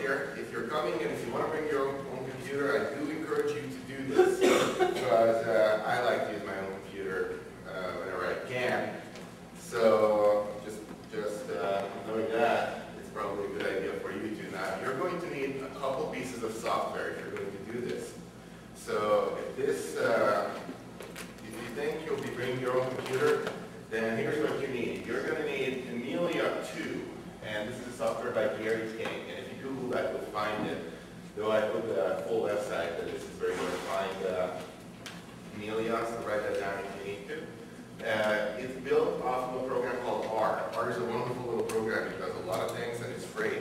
here. If you're coming and if you want to bring your own computer, I do encourage you to do this because I like to use my own computer whenever I can. So just knowing that, it's probably a good idea for you to. Now, you're going to need a couple pieces of software if you're going to do this. So if you think you'll be bringing your own computer, then here's what you need. You're going to need Amelia 2, and this is software by Gary King. And if you Google that, you'll find it. Though I put the full website, that this is where you're going to find Amelia, so write that down if you need to. It's built off of a program called R. R is a wonderful little program. It does a lot of things and it's free.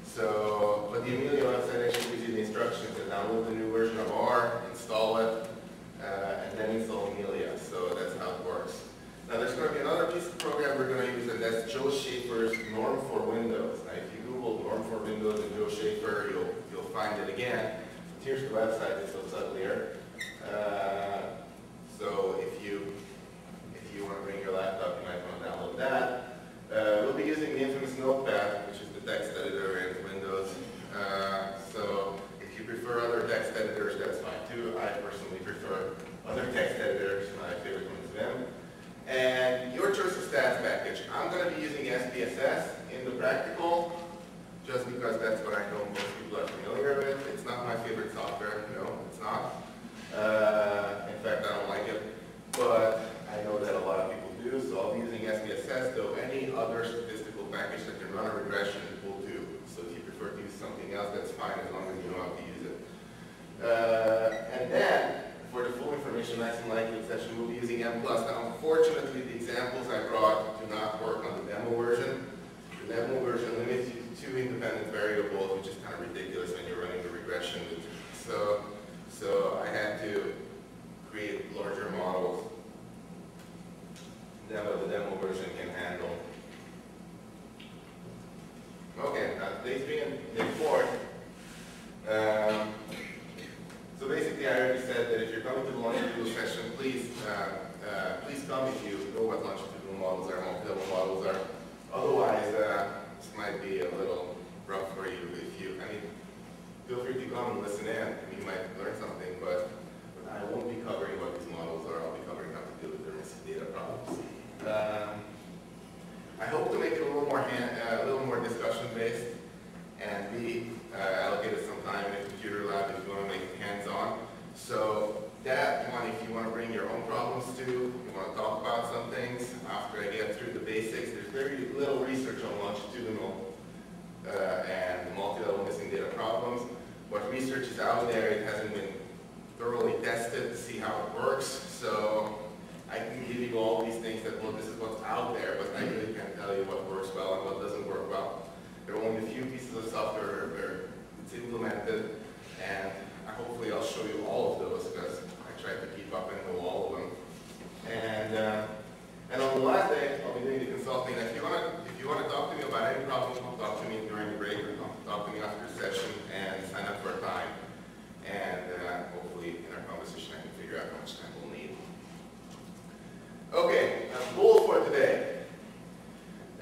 So, but the Amelia website actually gives you the instructions to download the new version of R, install it, and then install Amelia. So that's how it works. Now there's going to be another piece of program we're going to use, and that's Joe Schaefer's Norm for Windows. Now if you Google Norm for Windows and Joe Schaefer, you'll find it again. Here's the website, it's so uglier. So if you want to bring your laptop, you might want to download that. We'll be using the infamous Notepad, which is the text editor in Windows. So if you prefer other text editors, that's fine too. I personally prefer other text editors. My favorite one is Vim. And your choice of stats package. I'm going to be using SPSS in the practical, just because that's what I know most people are familiar with. It's not my favorite software. No, it's not. In fact, I don't like it. But I know that a lot of people do, so I'll be using SPSS, though any other statistical package that can run a regression will do. So if you prefer to use something else, that's fine as long as you know how to use it. And then, for the full information maximum likelihood session, we'll be using M+. Now, unfortunately, the examples I brought do not work on the demo version. The demo version limits you to 2 independent variables, which is kind of ridiculous when you're running the regression. So I had to create larger models than what the demo version can handle. Okay, now day 3 and day 4. So basically, I already said that if you're coming to the longitudinal session, please come if you know what longitudinal models are, multilevel models are. Otherwise, this might be a little rough for you. Feel free to come and listen in. You might learn something, but I won't be covering what these models are. I'll be covering how to deal with their missing data problems. I hope to make it a little more discussion-based, and we allocated some time in the computer lab if you want to make it hands-on. So that one, if you want to bring your own problems to, you want to talk about some things, after I get through the basics, there's very little research on longitudinal and multi-level missing data problems. What research is out there, it hasn't been thoroughly tested to see how it works. So I can give you all these things that, well, this is what's out there, but I really can't tell you what works well and what doesn't work well. There are only a few pieces of software where it's implemented, and hopefully I'll show you all of those because I tried to keep up and know all of them. And on the last day, I'll be doing the consulting. If you want to talk to me about any problem, talk to me during the break or talk to me after the session and sign up for a time. And hopefully in our conversation I can figure out how much time we'll need. Okay, goal for today.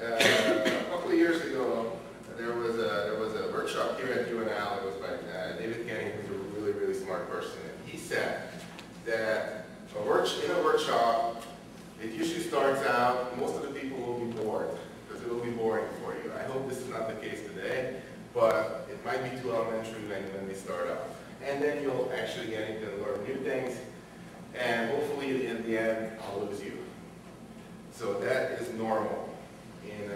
A couple of years ago, there was a workshop here at UNL. It was by David Kenny, who's a really, really smart person. And he said that in a workshop, it usually starts out, most of the people will be bored, because it will be boring for you. I hope this is not the case today, but it might be too elementary when they start out. And then you'll actually get into learn new things, and hopefully in the end, I'll lose you. So that is normal in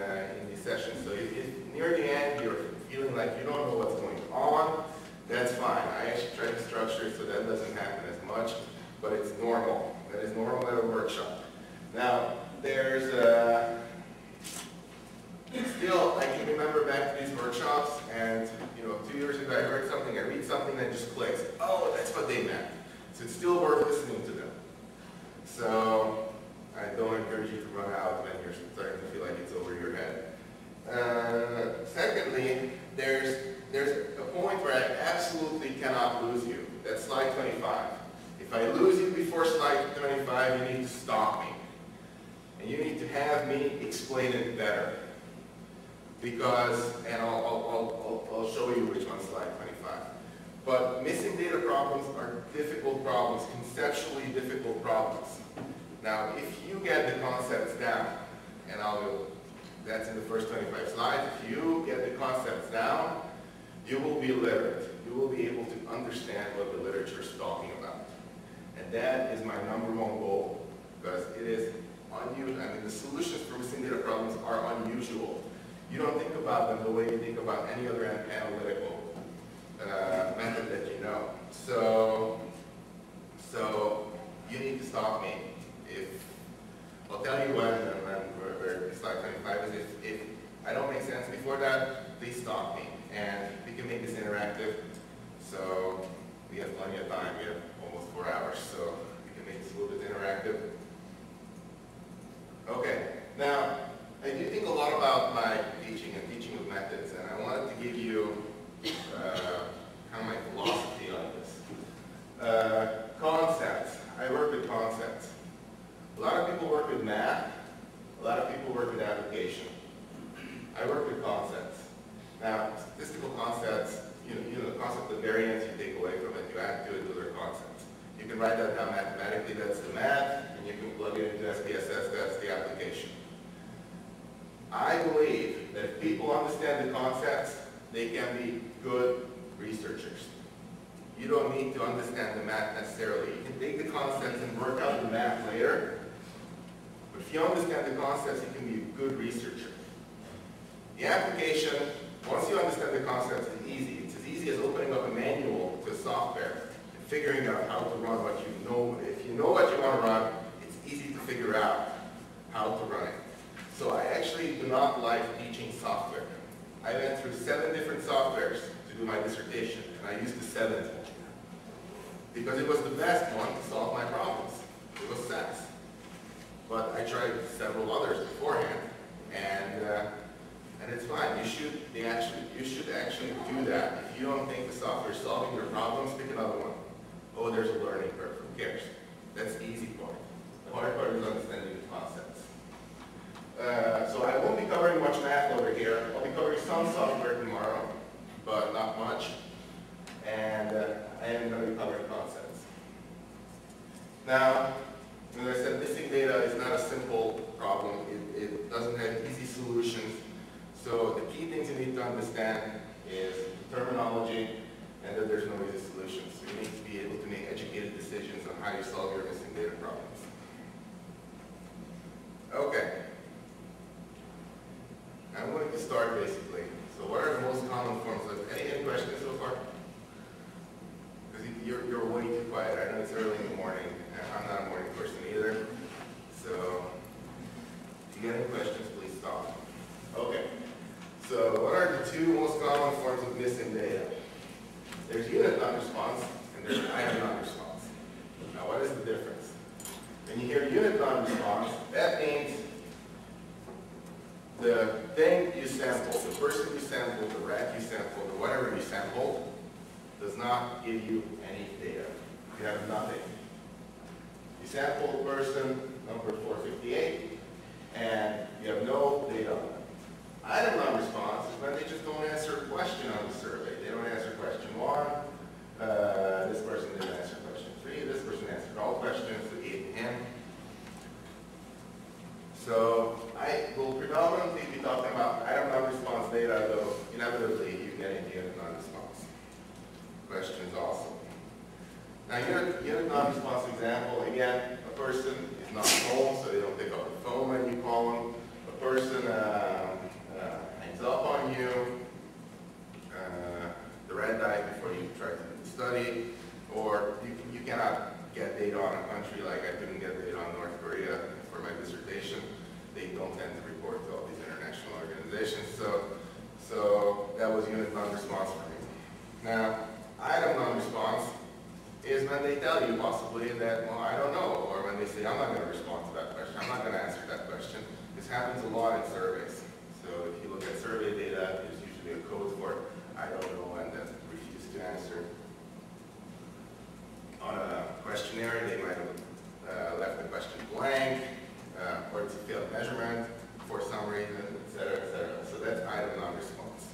these sessions. So if near the end you're feeling like you don't know what's going on, that's fine. I actually try to structure it so that doesn't happen as much, but it's normal. That is normal at a workshop. Now, there's still, I can remember back to these workshops, and 2 years ago I heard something, I read something that just clicks. Oh, that's what they meant. So it's still worth listening to them. So I don't encourage you to run out when you're starting to feel like it's over your head. Secondly, there's a point where I absolutely cannot lose you. That's slide 25. If I lose you before slide 25, you need to stop me. And you need to have me explain it better. Because, and I'll show you which But missing data problems are difficult problems, conceptually difficult problems. Now, if you get the concepts down, and that's in the first 25 slides, if you get the concepts down, you will be literate. You will be able to understand what the literature is talking about. And that is my #1 goal, because it is unusual. I mean, the solutions for missing data problems are unusual. You don't think about them the way you think about any other analytical method that you know. So you need to stop me. I'll tell you when we're slide 25 is if I don't make sense before that, please stop me. And we can make this interactive. So we have plenty of time. We have almost 4 hours. So we can make this a little bit interactive. Okay. Now, I do think a lot about my teaching and teaching of methods. And I wanted to give you kind of my philosophy on this. Concepts. I work with concepts. A lot of people work with math. A lot of people work with application. I work with concepts. Now, statistical concepts, you know the concept of variance you take away from it, you add to it, those are concepts. You can write that down mathematically, that's the math, and you can plug it into SPSS, that's the application. I believe that if people understand the concepts, they can be good researchers. You don't need to understand the math necessarily. You can take the concepts and work out the math later. But if you understand the concepts, you can be a good researcher. The application, once you understand the concepts, it's easy. It's as easy as opening up a manual to software and figuring out how to run what you know. If you know what you want to run, it's easy to figure out how to run it. So I actually do not like teaching software. I went through 7 different softwares to do my dissertation, and I used the 7th one because it was the best one to solve my problems. It was SAS. But I tried several others beforehand, and it's fine. You should actually do that. If you don't think the software is solving your problems, pick another one. Oh, there's a learning curve. Who cares? That's the easy part. The hard part is understanding the concepts. So I won't be covering much math over here. I'll be covering some software tomorrow, but not much. And I am going to be covering concepts. Now, as I said, missing data is not a simple problem. It doesn't have easy solutions. So the key things you need to understand is terminology and that there's no easy solutions. So you need to be able to make educated decisions on how you solve your missing data problems. Okay. I'm going to start basically. So what are the most common forms of any questions so far? Because you're way too quiet. I know it's early in the morning. I'm not a morning person either. So if you get any questions, please stop. Okay. So what are the 2 most common forms of missing data? There's unit non-response and there's item non-response. Now what is the difference? When you hear unit non-response, that means the thing you sampled, the person you sampled, the rat you sampled, or whatever you sampled, does not give you any data. You have nothing. You sample a person, number 458, and you have no data on them. Item non-response is when they just don't answer a question on the survey. They don't answer question 1, this person didn't answer question 3, this person answered all questions, so 8 and him. So I will predominantly be talking about item non-response data, though inevitably you get into unit non-response questions also. Now unit non-response example, again, a person is not home, so they don't pick up the phone when you call them. A person hangs up on you. The rat died before you tried to do the study, or you cannot get data on a country like I couldn't get data on North Korea for my dissertation. They don't tend to report to all these international organizations, so that was unit non-response for me. Now, item non-response is when they tell you possibly that, well, I don't know, or when they say, I'm not going to respond to that question, I'm not going to answer that question. This happens a lot in surveys. So if you look at survey data, there's usually a code for I don't know and then refuse to answer. On a questionnaire, they might have left the question blank, or it's a failed measurement for some reason, et cetera, et cetera. So that's item non-response.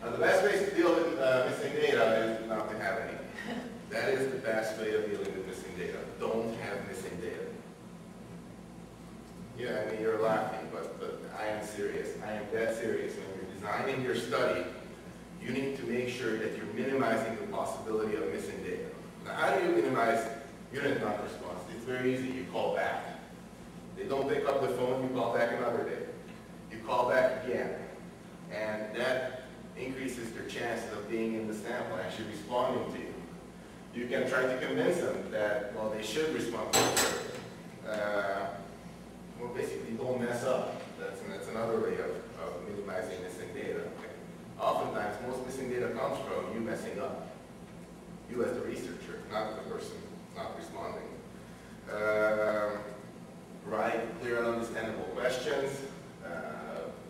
Now the best ways to deal with missing data is not to have any. That is the best way of dealing with missing data. Don't have missing data. Yeah, I mean, you're laughing, but I am serious. I am dead serious. When you're designing your study, you need to make sure that you're minimizing the possibility of missing data. Now, how do you minimize unit non-response? It's very easy. You call back. They don't pick up the phone, you call back another day. You call back again. And that increases their chances of being in the sample, actually responding to you. You can try to convince them that, well, they should respond to you. Well, basically, don't mess up. That's another way of minimizing missing data. Oftentimes, most missing data comes from you messing up. You as the researcher, not the person not responding. Write clear and understandable questions.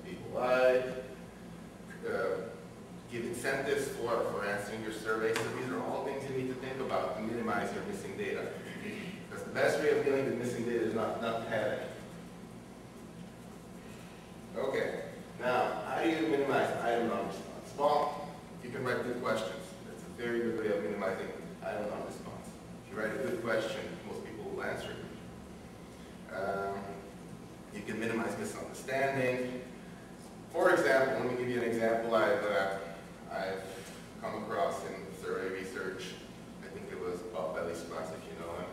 Be polite. Give incentives for answering your survey. So these are all things you need to think about to minimize your missing data. Because the best way of dealing with missing data is not to have it. Okay, now how do you minimize item non-response? Well, you can write good questions. That's a very good way of minimizing item non-response. If you write a good question, most people will answer it. You can minimize misunderstanding. For example, let me give you an example I've come across in survey research. I think it was Bob Belly's class, if you know him.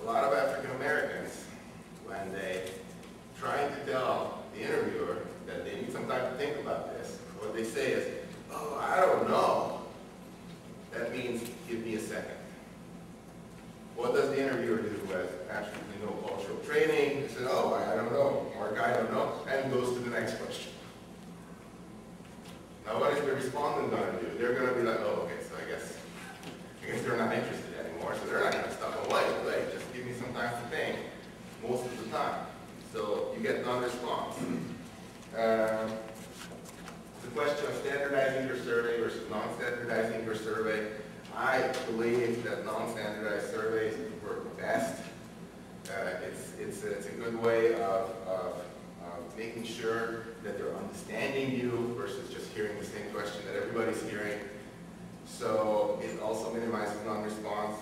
A lot of African Americans, when they trying to tell the interviewer that they need some time to think about this, what they say is, oh, I don't know. That means, give me a second. What does the interviewer do who has absolutely no cultural training? He says, oh, I don't know, Mark, I don't know, and goes to the next question. Now, what is the respondent going to do? They're going to be like, oh, okay, so I guess they're not interested anymore, so they're not going to stop. Oh, wait, just give me some time to think, most of the time. So you get non-response. The question of standardizing your survey versus non-standardizing your survey. I believe that non-standardized surveys work best. It's a good way of making sure that they're understanding you versus just hearing the same question that everybody's hearing. So it also minimizes non-response.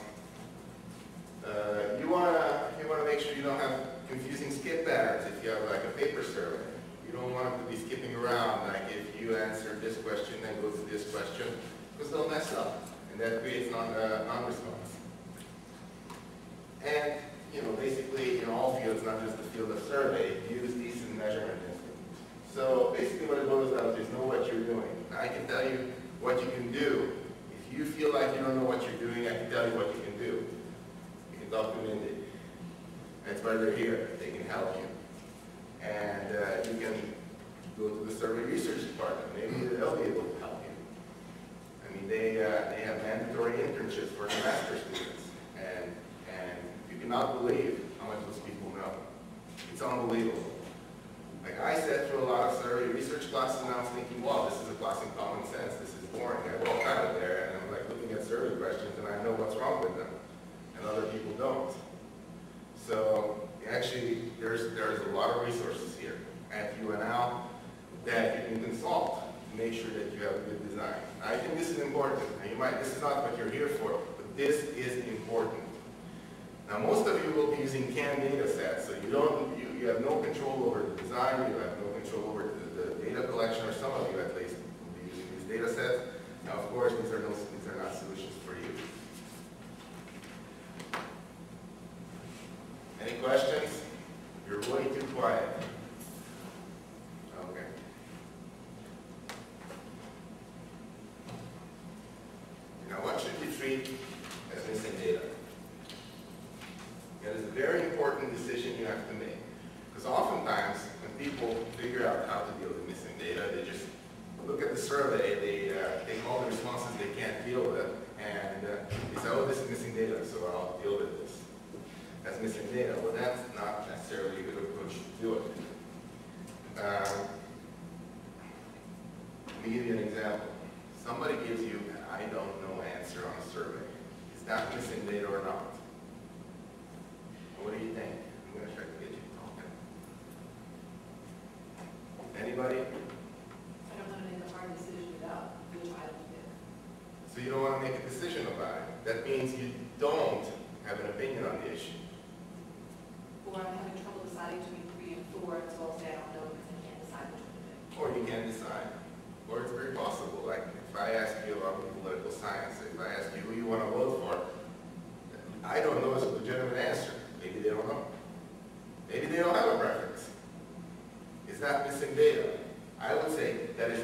You want to make sure you don't have confusing skip patterns if you have like a paper survey. You don't want them to be skipping around, like if you answer this question, then go to this question, because they'll mess up, and that creates non-response. And, basically in all fields, not just the field of survey, use decent measurement instruments. So basically what it boils down to is know what you're doing. Now I can tell you what you can do. If you feel like you don't know what you're doing, I can tell you what you can do. You can talk to Mindy. That's why they're here. They can help you. And you can go to the survey research department. Maybe they'll be able to help you. I mean, they have mandatory internships for the master's students. And you cannot believe how much those people know. It's unbelievable. Like I sat through a lot of survey research classes and I was thinking, wow, this is a class in common sense. This is boring. I walked out of there and I'm like looking at survey questions and I know what's wrong with them. And other people don't. So actually, there's a lot of resources here at UNL that you can consult to make sure that you have a good design. I think this is important. Now this is not what you're here for, but this is important. Now most of you will be using canned data sets, so you have no control over the design, you have no control over the data collection, or some of you at least will be using these data sets. Now of course, these are not solutions for you. Any questions? You're way too quiet. Okay. Now, what should you treat as missing data? That is a very important decision you have to make. Because oftentimes, when people figure out how to deal with missing data, they just look at the survey, they take all the responses they can't deal with, and they say, oh, this is missing data, so I'll deal with this. As missing data. Well, that's not necessarily a good approach to do it. Let me give you an example. Somebody gives you an I don't know answer on a survey. Is that missing data or not? What do you think? I'm going to try to get you talking. Anybody? I don't want to make a hard decision without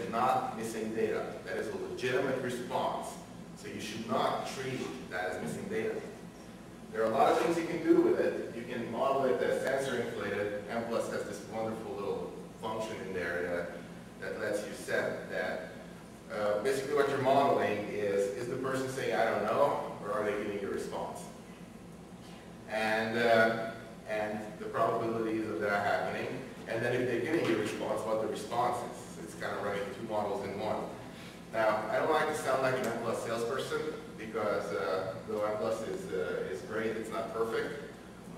is not missing data. That is a legitimate response. So you should not treat that as missing data. There are a lot of things you can do with it. You can model it as sensor inflated. M+ has this wonderful little function in there that lets you set that. Basically what you're modeling is the person saying, I don't know, or are they giving you a response? And the probabilities of that happening. And then if they're giving you a response, what the response is. It's kind of running two models in one. Now, I don't like to sound like an M+ salesperson because though M+ is great, it's not perfect.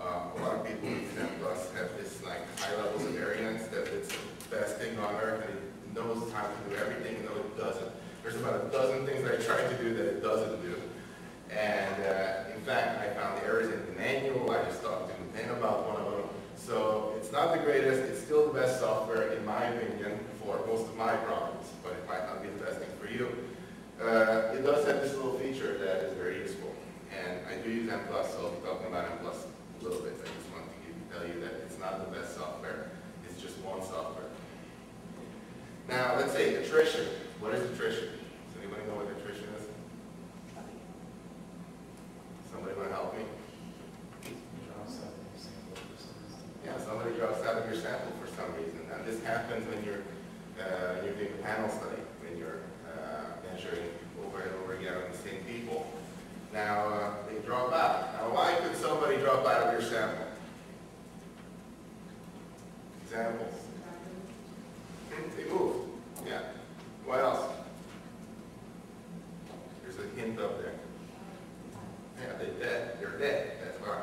A lot of people with M+ have this like high levels of variance that it's the best thing on earth and it knows how to do everything. No, it doesn't. There's about a dozen things I try to do that it doesn't do. And in fact, I found errors in the manual. I just talked to Ben about one of them. So it's not the greatest. It's still the best software, in my opinion, for most of my problems, but it might not be the best thing for you. It does have this little feature that is very useful. And I do use M+, so I'll be talking about M+ a little bit. I just want to tell you that it's not the best software. It's just one software. Now, let's say attrition. What is attrition? Does anybody know what attrition is? Somebody want to help me? Yeah, somebody drops out of your sample for some reason. And this happens when you're doing a panel study, when you're measuring over and over again on the same people. Now, they drop out. Now, why could somebody drop out of your sample? Examples. They moved. Yeah. What else? There's a hint up there. Yeah, they're dead. They're dead. That's why.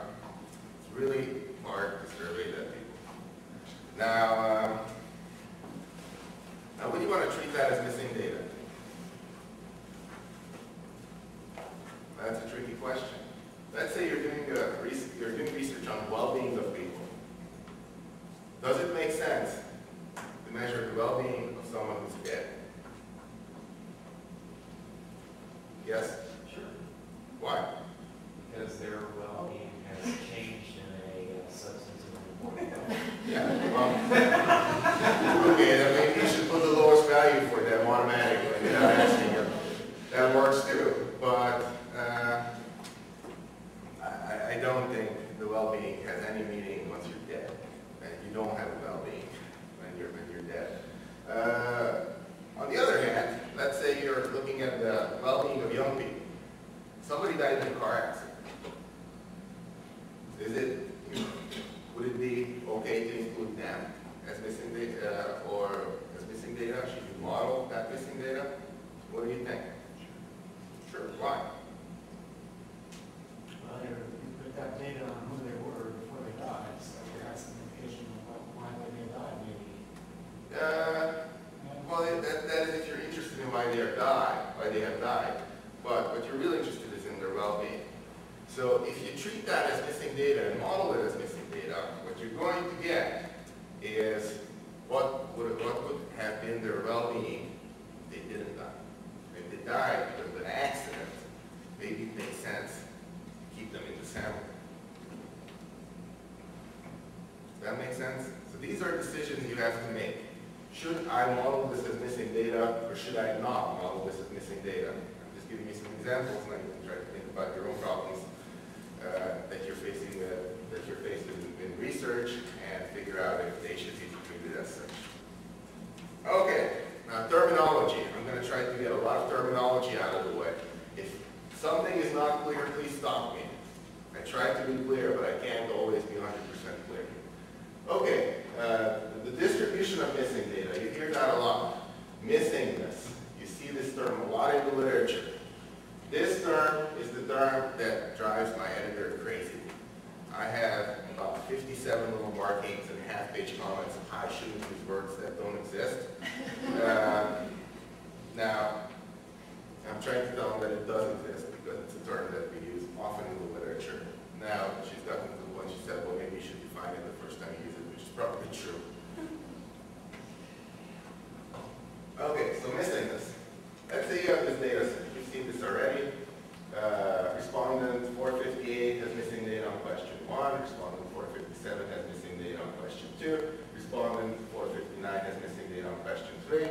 It's really hard to survey dead people. Now would you want to treat that as missing data? That's a tricky question. Let's say you're doing research on the well-being of people. Does it make sense to measure the well-being of someone who's dead? Yes? Sure. Why? Because their well-being has changed in a substantive way. Yeah, well, okay, then maybe you should put the lowest value for them automatically without asking them. That works too, but I don't think the well-being has any meaning once you're dead. And you don't have a well-being when you're dead. On the other hand, let's say you're looking at the well-being of young people. Somebody died in a car accident. Would it be okay to include them as missing data or as missing data? Should you model that missing data? What do you think? Sure. Why? Well, you put that data on who they were before they died, so that's an indication of why they may have died, maybe. Well, that is if you're interested in why they have died. But what you're really interested is in their well-being. So if you treat that as missing data and model it as missing data, what you're going to get is what would have been their well-being if they didn't die. If they died because of an accident, maybe it makes sense to keep them in the sample. Does that make sense? So these are decisions you have to make. Should I model this as missing data, or should I not model this as missing data? I'm just giving you some examples, and then you can try to think about your own problems that you're facing in research, and figure out if they should be treated as such. Okay, now terminology. I'm going to try to get a lot of terminology out of the way. If something is not clear, please stop me. I try to be clear, but I can't always be 100% clear. Okay, the distribution of missing data. You hear that a lot. Missingness. You see this term a lot in the literature. This term is the term that drives my editor crazy. I have about 57 little markings and half-page comments. I shouldn't use words that don't exist. Now, I'm trying to tell them that it does exist because it's a term that we use often in the literature. Now, she's gotten to the point she said, well, maybe you should define it the first time you use it, which is probably true. Okay, so missingness. Let's say you have this data set. You've seen this already. Respondent 458 has missing data on question 1. Respondent 457 has missing data on question 2. Respondent 459 has missing data on question 3.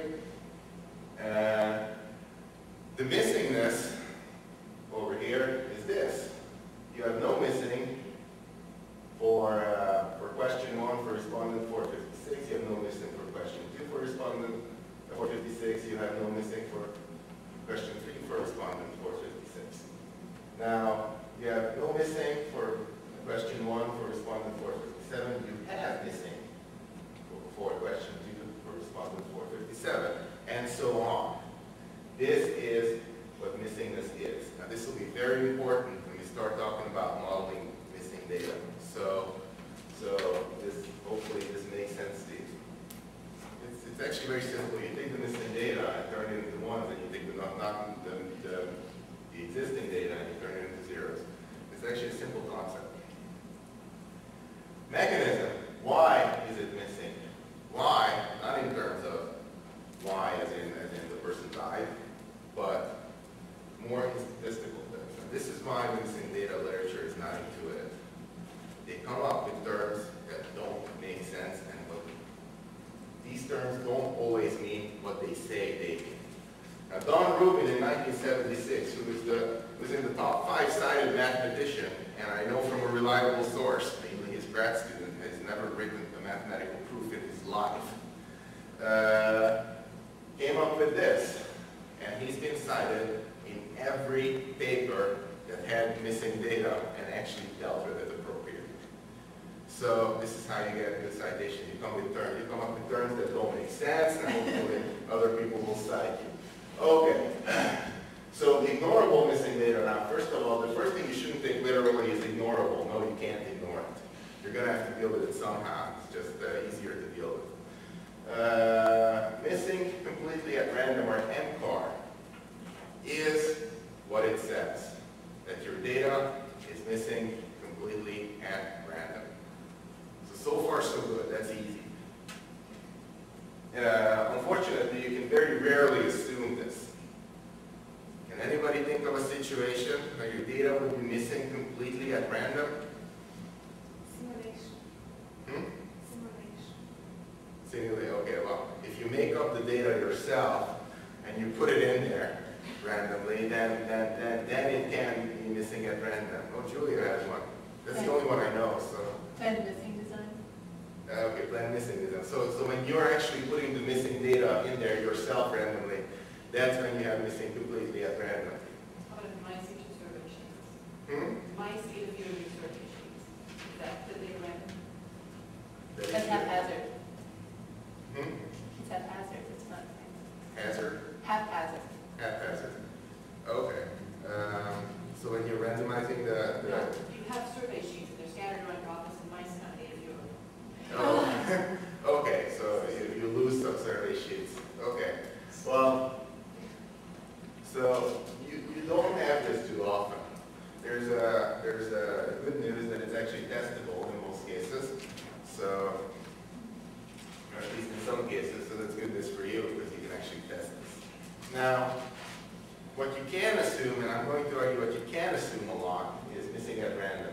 and so on. This is what missingness is. Now this will be very important when we start talking about modeling missing data. So this, hopefully this makes sense to you. It's actually very simple. You take the missing data and turn it into ones, and you take the existing data and you turn it into zeros. It's actually a simple concept. Mechanism. Why is it missing? Why? Not in terms of why as in the person died, but more in statistical terms. And this is why missing data literature is not intuitive. They come up with terms that don't make sense, and these terms don't always mean what they say they mean. Now, Don Rubin in 1976, who was in the top 5-sided mathematician, and I know from a reliable source, namely his grad student, has never written a mathematical proof in his life, came up with this, and he's been cited in every paper that had missing data and actually dealt with it appropriately. So this is how you get good citation. You come up with terms that don't make sense, and hopefully other people will cite you. Okay, so ignorable missing data. Now, first of all, the first thing you shouldn't take literally is ignorable. No, you can't ignore it. You're going to have to deal with it somehow. It's just easier to deal with. Missing completely at random, or MCAR, is what it says, that your data is missing completely at random. So far so good, that's easy. Unfortunately, you can very rarely assume this. Can anybody think of a situation where your data would be missing completely at random? Simulation. Simulate, okay, well, if you make up the data yourself and you put it in there randomly, then it can be missing at random. Oh, Julia has one. That's the only one I know, so. And missing design. Okay, planned missing design. So when you're actually putting the missing data in there yourself randomly, that's when you have missing completely at random. How about mice eat survey sheets? Mice eat a few of these survey sheets. Is that the big random? That's haphazard. It's haphazard, it's not. Hazard? Haphazard. Haphazard. Okay. So when you're randomizing the You have survey sheets and they're scattered around your office and mice kind of eat a few of them. Oh, okay, so you lose some survey sheets. Okay, well, so you don't have this too often. There's a good news that it's actually testable in most cases. So, or at least in some cases, so that's good news for you because you can actually test this. Now, what you can assume, and I'm going to argue what you can assume a lot, is missing at random.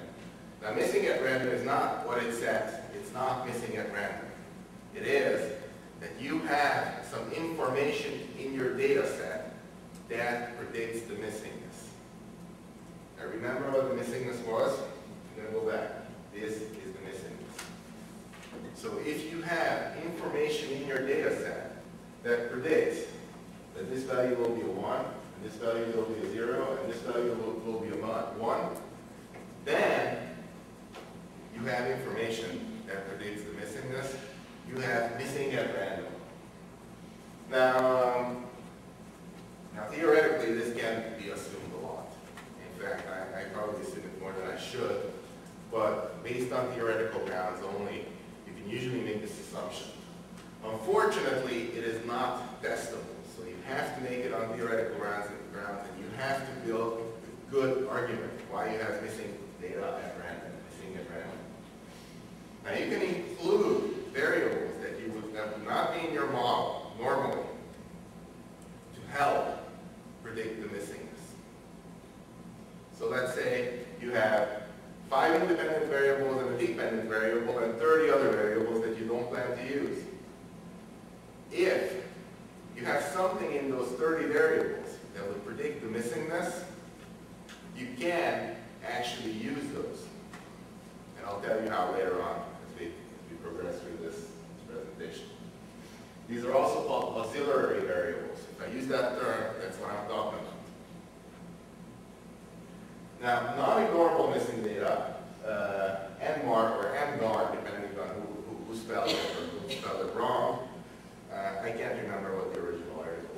Now, missing at random is not what it says. It's not missing at random. It is that you have some information in your data set that predicts the missingness. Now, remember what the missingness was? I'm going to go back. This is the missingness. So if you have information in your data set that predicts that this value will be a 1, and this value will be a 0, and this value will be a 1, then you have information that predicts the missingness. You have missing at random. Now theoretically, this can be assumed a lot. In fact, I probably assume it more than I should, but based on theoretical grounds only, you can usually make this assumption. Unfortunately, it is not testable, so you have to make it on theoretical grounds, and you have to build a good argument why you have missing data at random, missing at random. Now you can include variables that you would not be in your model normally to help predict the missingness. So let's say you have 5 independent variables and a dependent variable and 30 other variables that you don't plan to use. If you have something in those 30 variables that would predict the missingness, you can actually use those. And I'll tell you how later on as we progress through this presentation. These are also called auxiliary variables. If I use that term, that's what I'm talking about. Now, non-ignorable missing data, NMAR or MGAR, depending on who spelled it or who spelled it wrong. I can't remember what the original article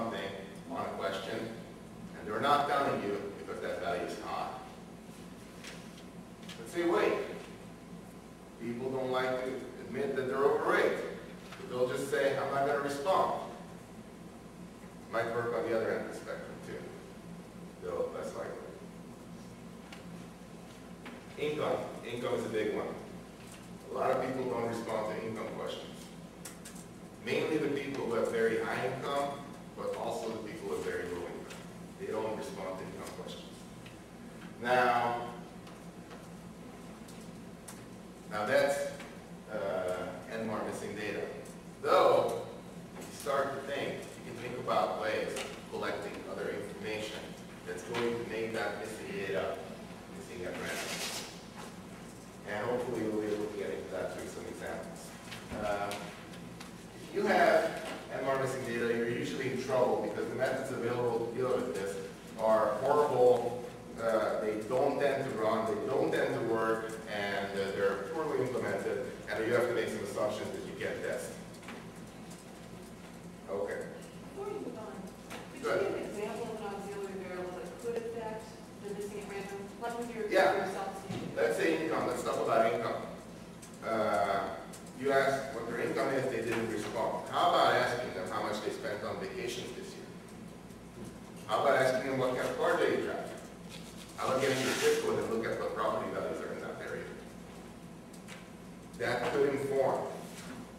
something on a question, and they're not telling you because that value is high. Let's say, wait, people don't like to admit that they're overrated. So they'll just say, I'm not going to respond. Might work on the other end of the spectrum too, though less likely. Income. Income is a big one. A lot of people don't respond to income questions. Mainly the people who have very high income, but also the people who have very low income. They don't respond to income questions. Now that's NMAR missing data. Though, if you start to think, you can think about ways of collecting other information that's going to make that missing data missing at random. And hopefully we'll be able to get into that through some examples. If you have NMAR missing data, you're usually in trouble because the methods available to deal with this are horrible. They don't tend to run, they don't tend to work, and they're poorly implemented, and you have to make some assumptions that you can't test. Okay. Before you move on, could Good. you give an example of an auxiliary variable that could affect the missing at random? Like with your Yeah. self-esteem? Let's say income. Let's talk about income. You asked what their income is, they didn't respond. How about asking them how much they spent on vacations this year? How about asking them what kind of car they drive? How about getting your zip code and look at what property values are in that area? That could inform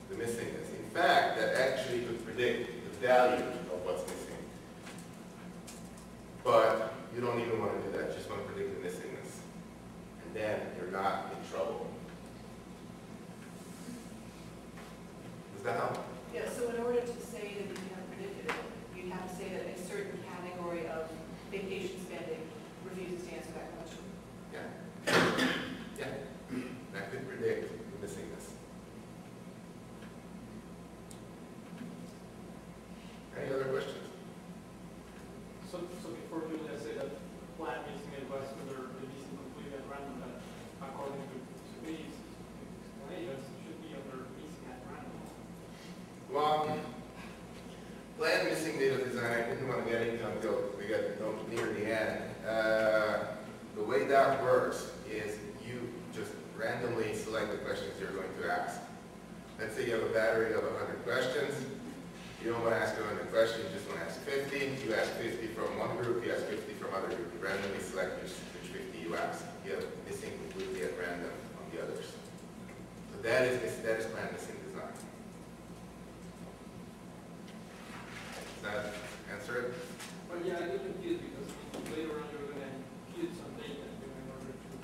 the missingness. In fact, that actually could predict the value of what's missing. But you don't even want to do that, you just want to predict the missingness. And then you're not in trouble. Does that help? Yeah, so in order to say that you have predicted it, you have to say that a certain category of vacation spending refuses to answer that question. Yeah. Yeah. That could predict the missingness. Any other questions? So before you, let's say that plan missing advice whether the missing completely at random, that according to these explanations should be under missing at random. Well, plan missing data design, I didn't want to get into until we get near the end. The way that works is you just randomly select the questions you're going to ask. Let's say you have a battery of 100 questions. You don't want to ask 100 questions, you just want to ask 50. You ask 50 from one group, you ask 50 from other group. You randomly select which 50 you ask. You have missing completely at random on the others. So that is plan missing design. Does that answer it? But yeah, I get confused because later on you're going to impute some data in order to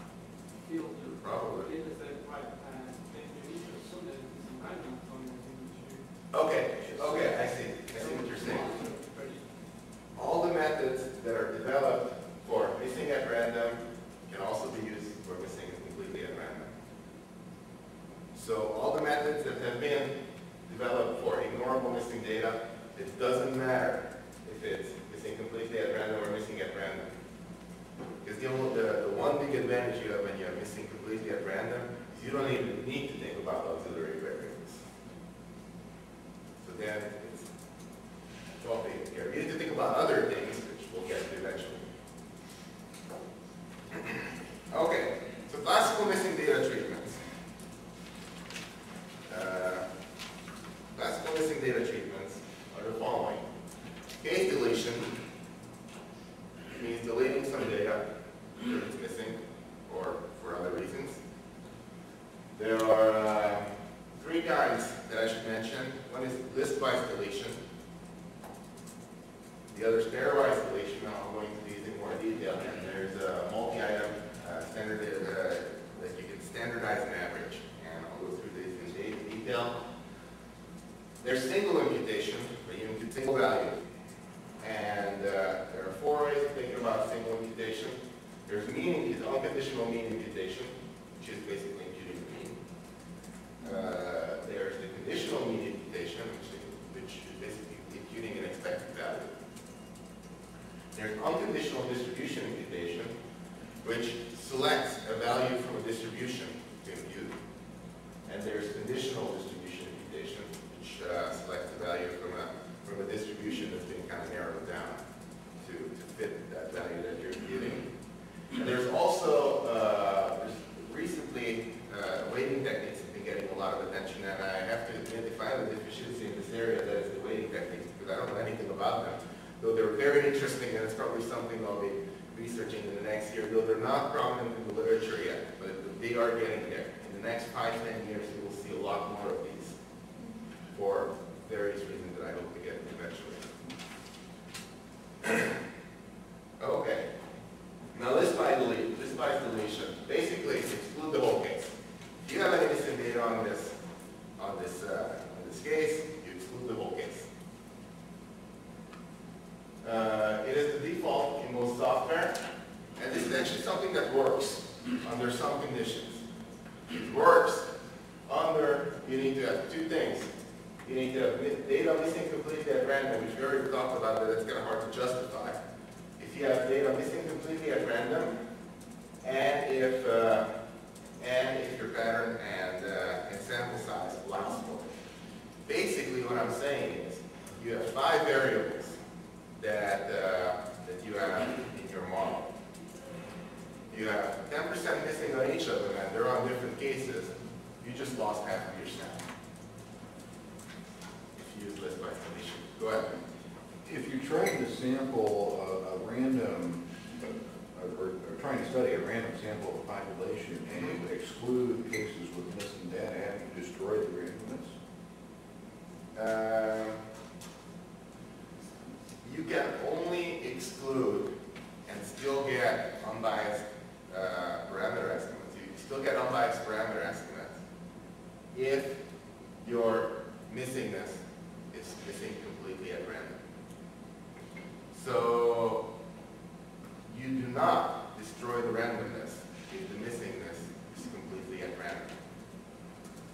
fill your Probably. data set, right? And then you need to assume that it's a random from the Okay, I see what you're saying. All the methods that are developed for missing at random can also be used for missing completely at random. So all the methods that have been developed for ignorable missing data, it doesn't matter if it's missing completely at random or missing at random. Because the one big advantage you have when you're missing completely at random is you don't even need to think about auxiliary variables. So then it's all taken care of. You need to think about other things, which we'll get to eventually. Okay, so classical missing data treatments. Classical missing data treatments are the following. Case deletion means deleting some data that it's missing or for other reasons. There are three kinds that I should mention. One is list-wise deletion. The other is pairwise deletion. Now I'm going to these in more detail. And there's a multi-item standard that you can standardize and average. And I'll go through these in detail. There's single imputation, where you impute single value. And there are four ways of thinking about single imputation. There's unconditional mean imputation, which is basically imputing the mean. There's the conditional mean imputation, which is basically imputing an expected value. There's unconditional distribution imputation, which selects a value from a distribution to impute. And there's conditional distribution imputation, which selects a value from a distribution that's been kind of though they're very interesting, and it's probably something I'll be researching in the next year, though they're not prominent in the literature yet, but they are getting there. In the next 5–10 years, you will see a lot more of these for various reasons that I hope to get eventually. Okay. Now list by deletion. Basically, exclude the whole case. If you have any missing data on this case, you exclude the whole case. It is the default in most software, and this is actually something that works under some conditions. It works under, you need to have two things. You need to have data missing completely at random, which we already talked about, but it's kind of hard to justify. If you have data missing completely at random, and if your pattern and sample size allows for it. Basically, what I'm saying is, you have 5 variables that you have in your model. You have 10% missing on each of them, and they're on different cases. You just lost half of your sample. If you use list by deletion. Go ahead. If you're trying to sample a random, or trying to study a random sample of a population and you exclude cases with missing data, have you destroyed the randomness? You can only exclude and still get unbiased parameter estimates. You still get unbiased parameter estimates if your missingness is missing completely at random. So you do not destroy the randomness if the missingness is completely at random.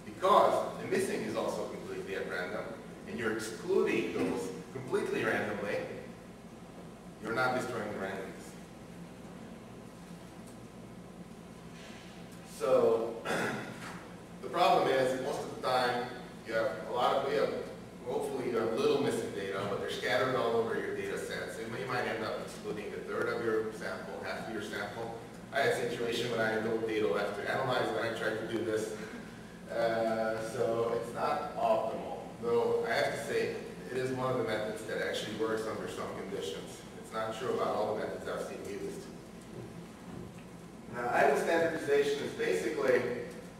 Because the missing is also completely at random, and you're excluding those completely randomly, you're not destroying the randomness. So the problem is, most of the time, you have hopefully you have little missing data, but they're scattered all over your data set. So you might end up excluding a third of your sample, half of your sample. I had a situation when I had no data left to analyze when I tried to do this. So it's not optimal. Though I have to say, it is one of the methods that actually works under some conditions. It's not true about all the methods I've seen used. Now, item standardization is basically,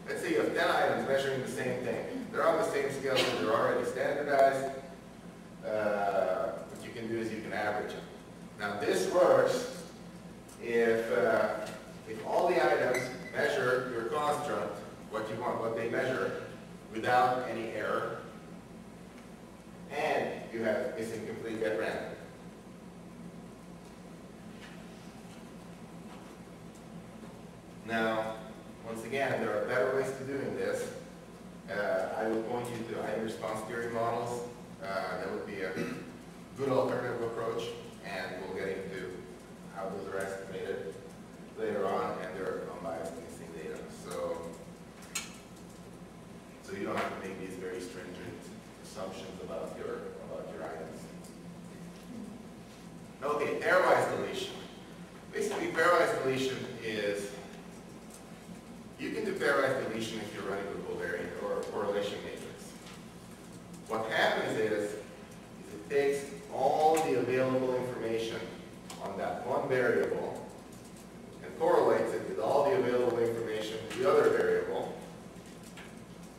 let's say you have 10 items measuring the same thing. They're on the same scale, so they're already standardized. What you can do is you can average them. Now, this works if all the items measure your construct, what you want, what they measure, without any error, and you have missing complete at random. Now, once again, there are better ways to doing this. I would point you to item response theory models. That would be a good alternative approach, and we'll get into how those are estimated later on, and they're unbiased missing data. So you don't have to make these very stringent assumptions about your items. Okay, pairwise deletion. Basically, pairwise deletion is, you can do pairwise deletion if you're running a covariant or a correlation matrix. What happens is it takes all the available information on that one variable and correlates it with all the available information on the other variable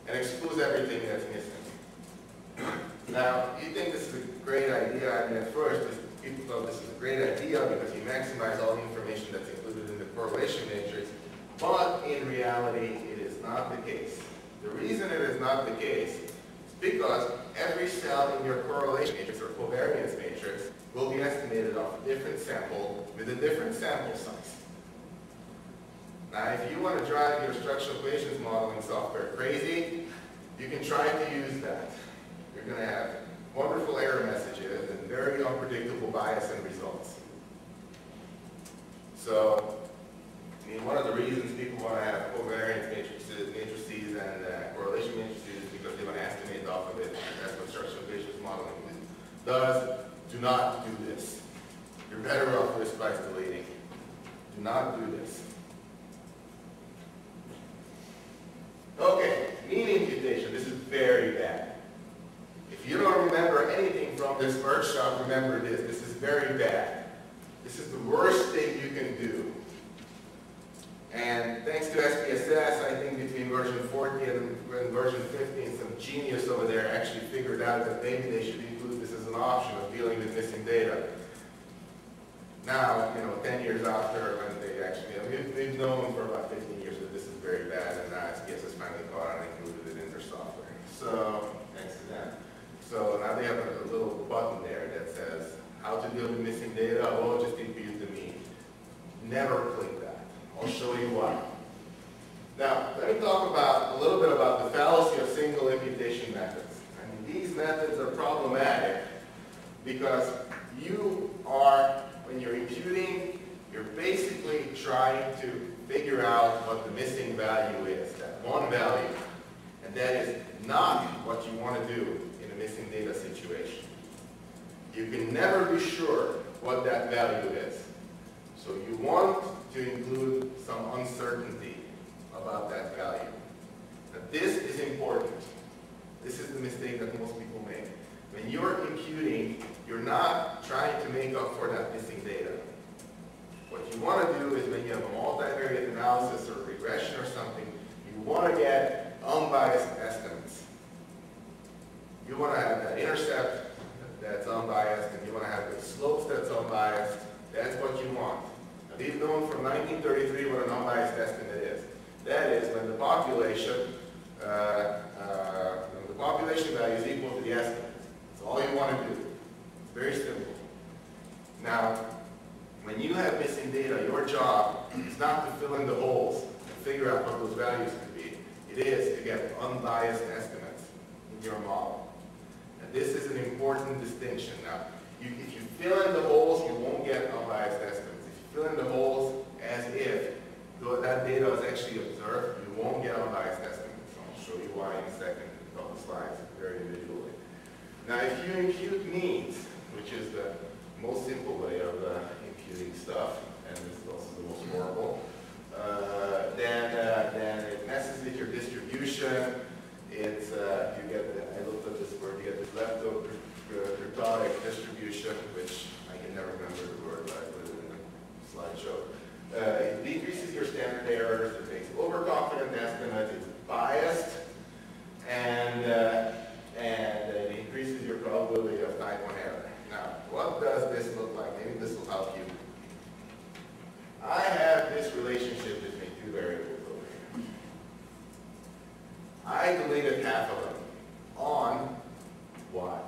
and excludes everything that's missing. Now, you think this is a great idea. I mean, at first, people thought this is a great idea because you maximize all the information that's included in the correlation matrix. But in reality, it is not the case. The reason it is not the case is because every cell in your correlation matrix or covariance matrix will be estimated off a different sample with a different sample size. Now, if you want to drive your structural equations modeling software crazy, you can try to use that. You're going to have wonderful error messages and very unpredictable bias in results. So, I mean, one of the reasons people want to have covariance matrices and correlation matrices is because they want to estimate off of it. That's what structural equations modeling does. Do not do this. You're better off risk bias deleting. Do not do this. Okay, mean imputation. This is very bad. If you don't remember anything from this workshop, remember this. This is very bad. This is the worst thing you can do. And thanks to SPSS, I think between version 14 and version 15, some genius over there actually figured out that maybe they should include this as an option of dealing with missing data. Now, 10 years after, when they actually, we've known for about 15 years that this is very bad, and now SPSS finally caught on and included it in their software. So, thanks to them. So now they have a little button there that says, how to deal with missing data, or just impute the mean. Never click that. I'll show you why. Now, let me talk a little bit about the fallacy of single imputation methods. I mean, these methods are problematic because when you're imputing, you're basically trying to figure out what the missing value is, that one value. And that is not what you want to do in a missing data situation. You can never be sure what that value is. So you want to include some uncertainty about that value. Now this is important. This is the mistake that most people make. When you're imputing, you're not trying to make up for that missing data. What you want to do is when you have a multivariate analysis or regression or something, you want to get unbiased estimates. You want to have that intercept that's unbiased, and you want to have the slopes that's unbiased. That's what you want. Now, we've known from 1933 what an unbiased estimate is. That is when the population value is equal to the estimate. That's all you want to do. It's very simple. Now, when you have missing data, your job is not to fill in the holes and figure out what those values could be. It is to get unbiased estimates in your model. And this is an important distinction. Now, if you fill in the holes, you won't get unbiased estimates. If you fill in the holes as if that data was actually observed, you won't get unbiased estimates. I'll show you why in a second, in a couple slides, very individually. Now, if you impute means, which is the most simple way of imputing stuff, and this is also the most horrible, then it messes with your distribution. It's you get I looked at this word. You get this leftover kurtotic distribution, which I can never remember the word, but I put it in the slideshow. It decreases your standard errors. It makes overconfident estimates. It's biased, and it increases your probability of type 1 error. Now, what does this look like? Maybe this will help you. I have this relationship between two variables over here. I deleted half of them on y,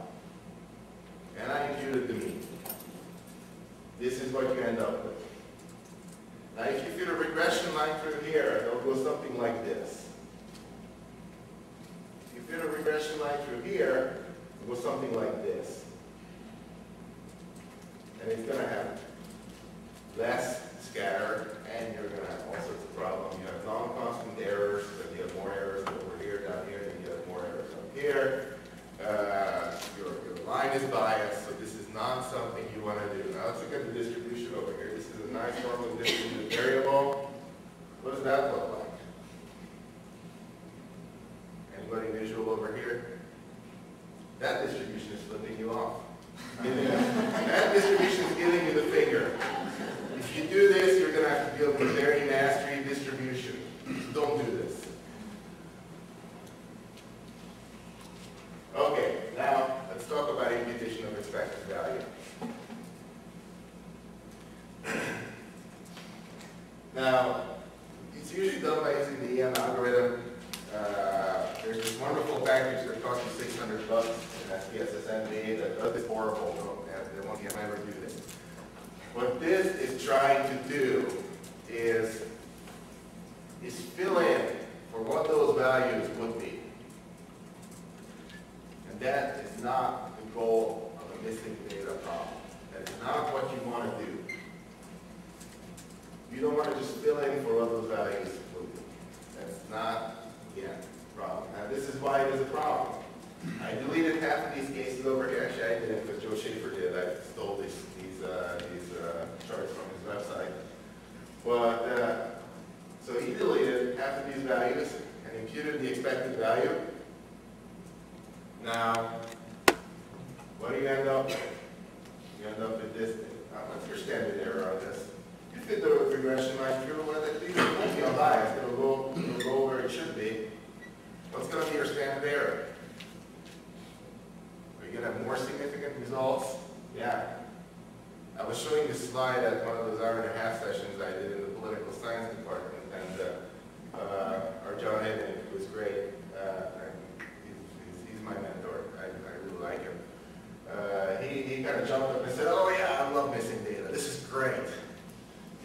and I imputed the mean. This is what you end up with. Now, if you fit a regression line through here, it'll go something like this. If you fit a regression line through here, it'll go something like this. And it's going to have less scatter, and you're going to have all sorts of problems. You have non-constant errors, then you have more errors over here, down here, and you have more errors up here. Your line is biased, so this is not something you want to do. Now let's look at the distribution over here. This is a nice form of distributed variable. What does that look like? Anybody visual over here? That distribution is flipping you off. That distribution is giving you the finger. If you do this, you're going to have to deal with a very nasty distribution. Don't do this. Okay, now let's talk about imputation of expected value. Now, it's usually done by using the EM algorithm. There's this wonderful package that costs you $600 in SPSS that does this horrible. They won't ever do this. What this is trying to do is fill in for what those values would be. And that is not the goal of a missing data problem. That is not what you want to do. You don't want to just fill in for what those values would be. That's not, again, a problem. Now this is why it is a problem. I deleted half of these cases over here. Actually, I didn't, because Joe Schaefer did. I stole these charts from his website. But so he deleted half of these values and imputed the expected value. Now, what do you end up with? You end up with this regression line through, well, at least it won't be unbiased. It'll go where it should be. What's going to be your standard error? Are you going to have more significant results? Yeah. I was showing this slide at one of those hour-and-a-half sessions I did in the political science department, and our John Hayden, who was great, he's my mentor. I really like him. He kind of jumped up and said, "Oh yeah, I love missing data. This is great.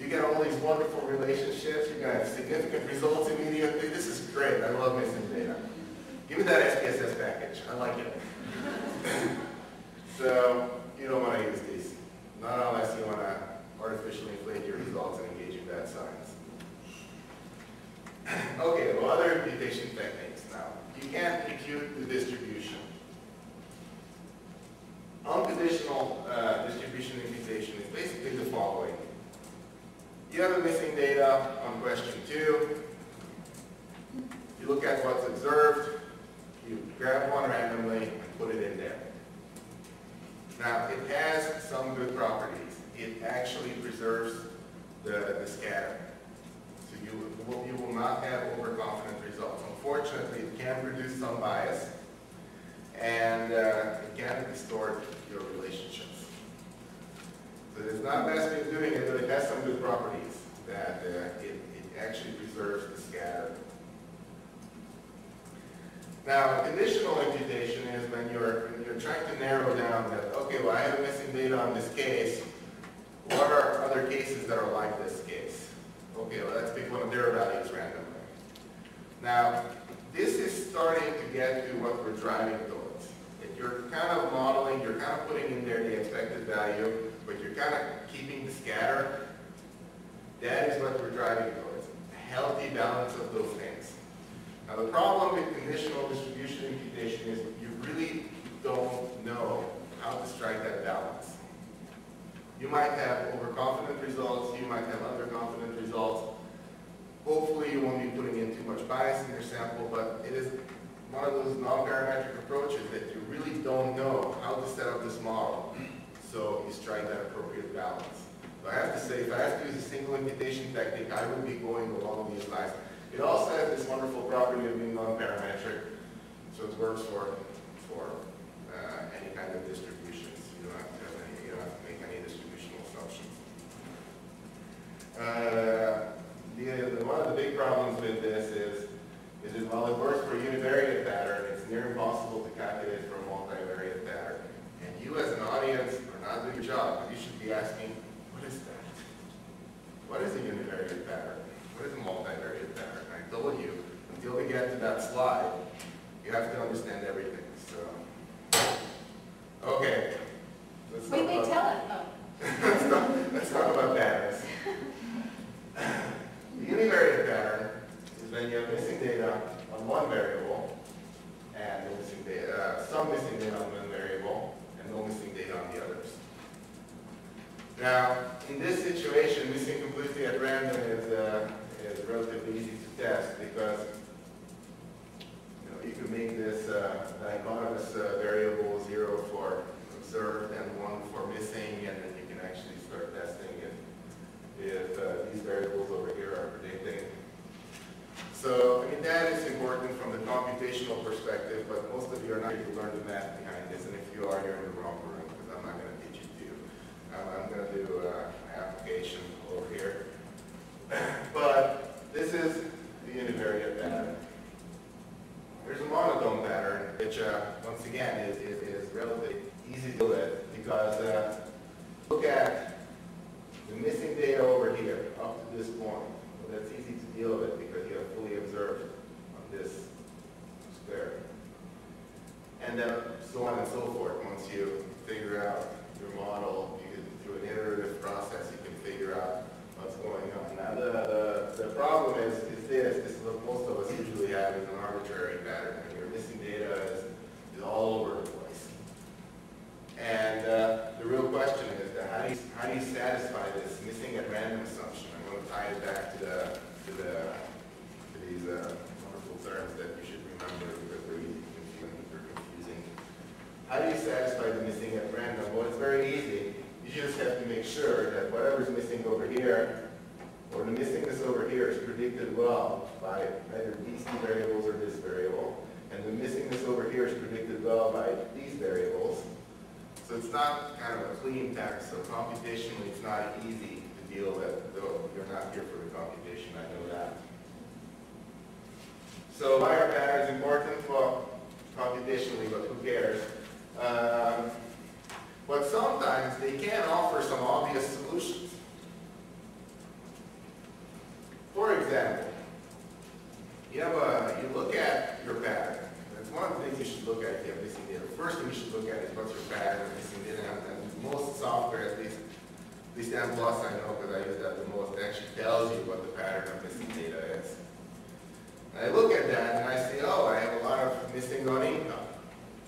You get all these wonderful relationships. You're going to have significant results immediately. This is great. I love missing data. Give me that SPSS package. I like it." So you don't want to use these, not unless you want to artificially inflate your results and engage in bad science. Okay, well, other imputation techniques now. You can't impute the distribution. Unconditional distribution imputation is basically the following. You have a missing data on question 2. You look at what's observed. You grab one randomly and put it in there. Now, it has some good properties. It actually preserves the scatter. So you will not have overconfident results. Unfortunately, it can produce some bias, and it can distort your relationships. So it's not the best way of doing it, but it has some good properties that it actually preserves the scatter. Now, conditional imputation is when you're trying to narrow down that, okay, well, I have missing data on this case. What are other cases that are like this case? Okay, well, let's pick one of their values randomly. Now, this is starting to get to what we're driving towards. If you're kind of modeling, you're kind of putting in there the expected value, but you're kind of keeping the scatter. That is what we're driving towards, a healthy balance of those things. Now, the problem with conditional distribution imputation is you really don't know how to strike that balance. You might have overconfident results, you might have underconfident results. Hopefully you won't be putting in too much bias in your sample, but it is one of those non-parametric approaches that you really don't know how to set up this model, so you strike that appropriate balance. So I have to say, if I have to use a single imputation technique, I would be going along these lines. It also has this wonderful property of being non-parametric, so it works for any kind of distributions. You don't have to make any distributional assumptions. One of the big problems with this is that while it works for a univariate pattern, it's near impossible to calculate for a multivariate pattern. And you as an audience are not doing your job, but you should be asking, what is that? What is a univariate pattern? What is a multivariate pattern? I told you, until we get to that slide, you have to understand everything. So, okay. Wait, tell us. Oh. let's talk about patterns. The univariate pattern is when you have missing data on one variable and no missing data, some missing data on one variable and no missing data on the others. Now, in this situation, missing completely at random is relatively easy to test because you can make this dichotomous variable 0 for observed and 1 for missing, and then you can actually start testing if these variables over here are predicting. So, I mean, that is important from the computational perspective, but most of you are not going to learn the math behind this, and if you are, you're in the wrong room, because I'm not going to teach it to you. I'm going to do an application over here. But this is the univariate pattern. There's a monotone pattern, which once again is relatively easy to deal with because look at the missing data over here up to this point. Well, that's easy to deal with because you have fully observed on this square. And then so on and so forth. Once you figure out your model, you can, through an iterative process, you can figure out what's going on. Now the problem is this is what most of us usually have is an arbitrary pattern. And your missing data is all over the place. And the real question is that how do you satisfy this missing at random assumption? I'm going to tie it back to these wonderful terms that you should remember because they're easy they're confusing. How do you satisfy the missing at random? Well, it's very easy. You just have to make sure that whatever's missing over here or the missingness over here is predicted well by either these two variables or this variable, and the missingness over here is predicted well by these variables. So it's not kind of a clean text, so computationally it's not easy to deal with, though you're not here for the computation, I know that. So why are patterns important? Well, computationally, but who cares? But sometimes they can offer some obvious solutions. For example, you look at your pattern. That's one of the things you should look at if you have missing data. First thing you should look at is what's your pattern of missing data. And most software, at least M+, I know because I use that the most, actually tells you what the pattern of missing data is. And I look at that and I say, oh, I have a lot of missing on income.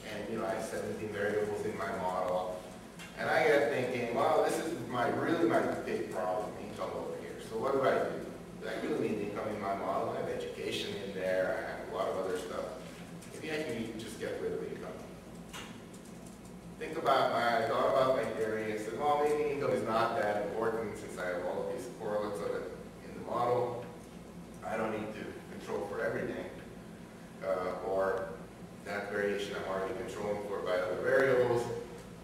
And I have 17 variables in my model. And I get thinking, well, this is really my big problem, income over here. So what do? I really need income in my model. I have education in there. I have a lot of other stuff. Maybe I can just get rid of income. I thought about my theory and said, well, maybe income is not that important since I have all of these correlates of it in the model. I don't need to control for everything. Or that variation I'm already controlling for by other variables.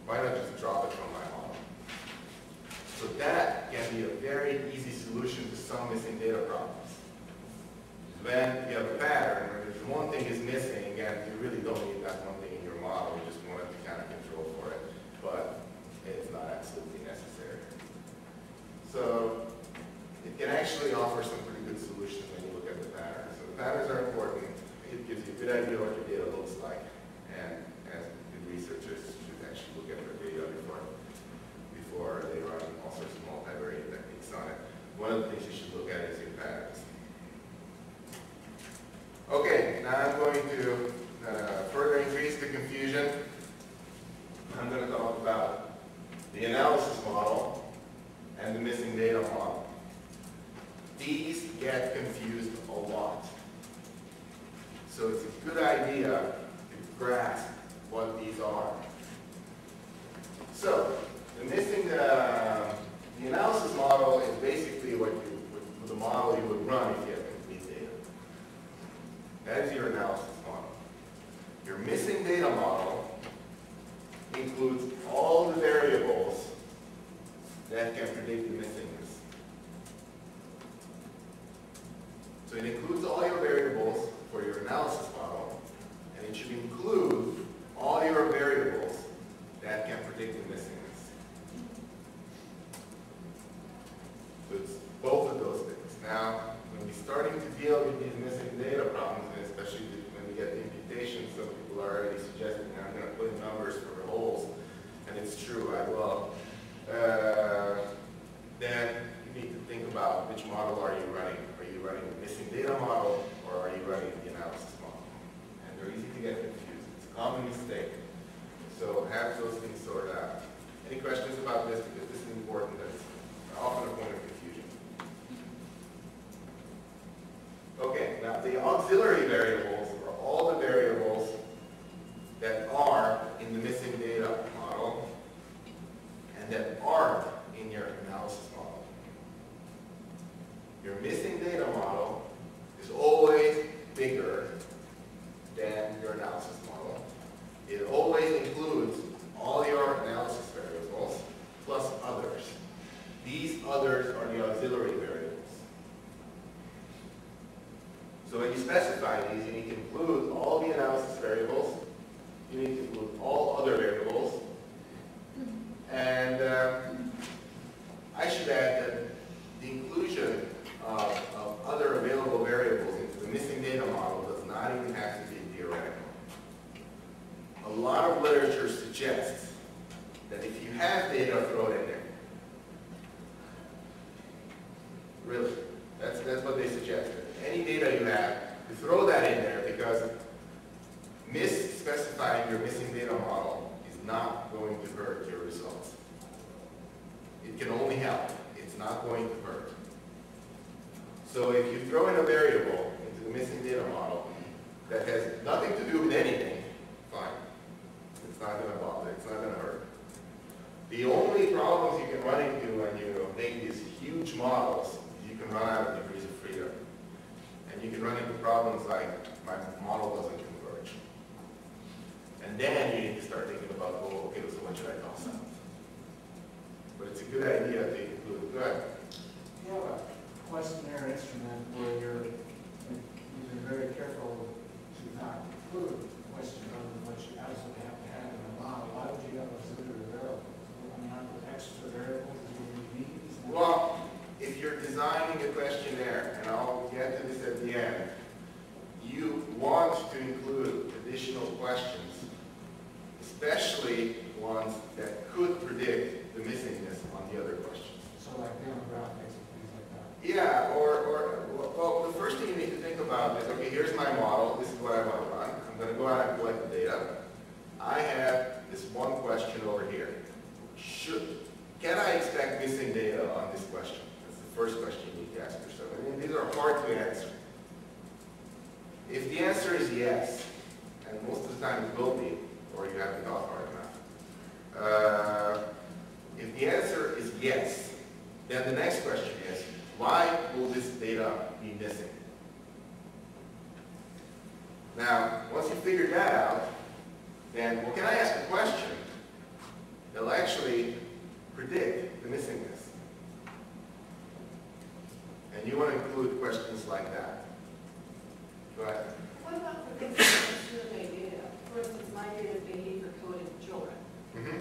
Why not just drop it from my model? So that can be a very easy solution to some missing data problems. When you have a pattern where there's one thing is missing and you really don't need that one thing in your model, you just want it to kind of control for it, but it's not absolutely necessary. So it can actually offer some pretty good solutions when you look at the patterns. So the patterns are important. It gives you a good idea what your data looks like, and as good researchers should actually look at their data before they run all sorts of multivariate techniques on it. One of the things you should look at is your patterns. Okay, now I'm going to further increase the confusion. I'm going to talk about the analysis model and the missing data model. These get confused a lot. So it's a good idea to grasp what these are. So the analysis model is basically the model you would run if you have complete data. That is your analysis model. Your missing data model includes all the variables that can predict the missingness. So it includes all your variables for your analysis model, and it should include all your variables that can predict the missingness. So it's both of those things. Now, when we're starting to deal with these missing data problems, and especially when we get the imputation, some people are already suggesting that I'm going to put in numbers for the holes, and it's true, I will. Then you need to think about which model are you running. Are you running the missing data model, or are you running the analysis model? And they're easy to get confused. It's a common mistake. So have those things sorted out. Any questions about this? Because this is important. That's often a point of confusion. Okay, now the auxiliary variables are all the variables that are in the missing data model and that aren't in your analysis model. Your missing data model is always bigger than your analysis model. It always includes all your analysis variables plus others. These others are the auxiliary variables. So when you specify these, you need to include all the analysis variables, you need to include all other variables, and I should add that the inclusion of other available variables into the missing data model does not even have to be theoretical. A lot of literature suggests that if you have data, throw it in there. Really, that's what they suggest. Any data you have, you throw that in there because misspecifying your missing data model is not going to hurt your results. It can only help. It's not going to hurt. So if you throw in a variable into the missing data model that has nothing to do with anything, fine. It's not going to bother. It's not going to hurt. The only problems you can run into when you make these huge models, you can can run out of degrees of freedom. And you can run into problems like, my model doesn't converge. And then you need to start thinking about, oh, okay, so what should I toss out? But it's a good idea to include. Go ahead. You have a questionnaire instrument where you're very careful to not include questions other than what you absolutely have to have in the model. Why would you have auxiliary variables? I mean, aren't there extra variables that you need? Well, if you're designing a questionnaire, and I'll get to this at the end, you want to include additional questions, especially ones that could predict the missingness on the other questions. So like demographics and things like that. Yeah, well, the first thing you need to think about is, okay, here's my model, this is what I want to run. I'm going to go out and collect the data. I have this one question over here. Can I expect missing data on this question? That's the first question you need to ask yourself. I mean, these are hard to answer. If the answer is yes, and most of the time it will be, or you haven't thought hard enough. If the answer is yes, then the next question is, why will this data be missing? Now, once you figure that out, then, well, can I ask a question that will actually predict the missingness? And you want to include questions like that. Go ahead. What about for things like survey data? For instance, my data is behavior coded children.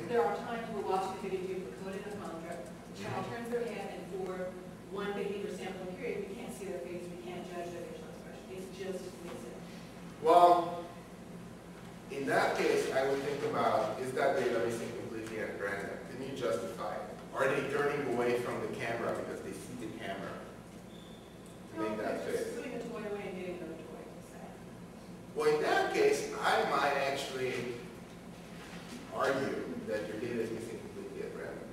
There are times we're watching a video for coding a contract. The child turns their head, and for one behavior sampling period, we can't see their face, we can't judge their facial expression. It's just missing. Well, in that case, I would think about, is that data missing completely at random? Can you justify it? Are they turning away from the camera because they see the camera? To make that fit. Putting a toy away and getting another toy. Well, in that case, I might actually argue that your data is missing completely at random.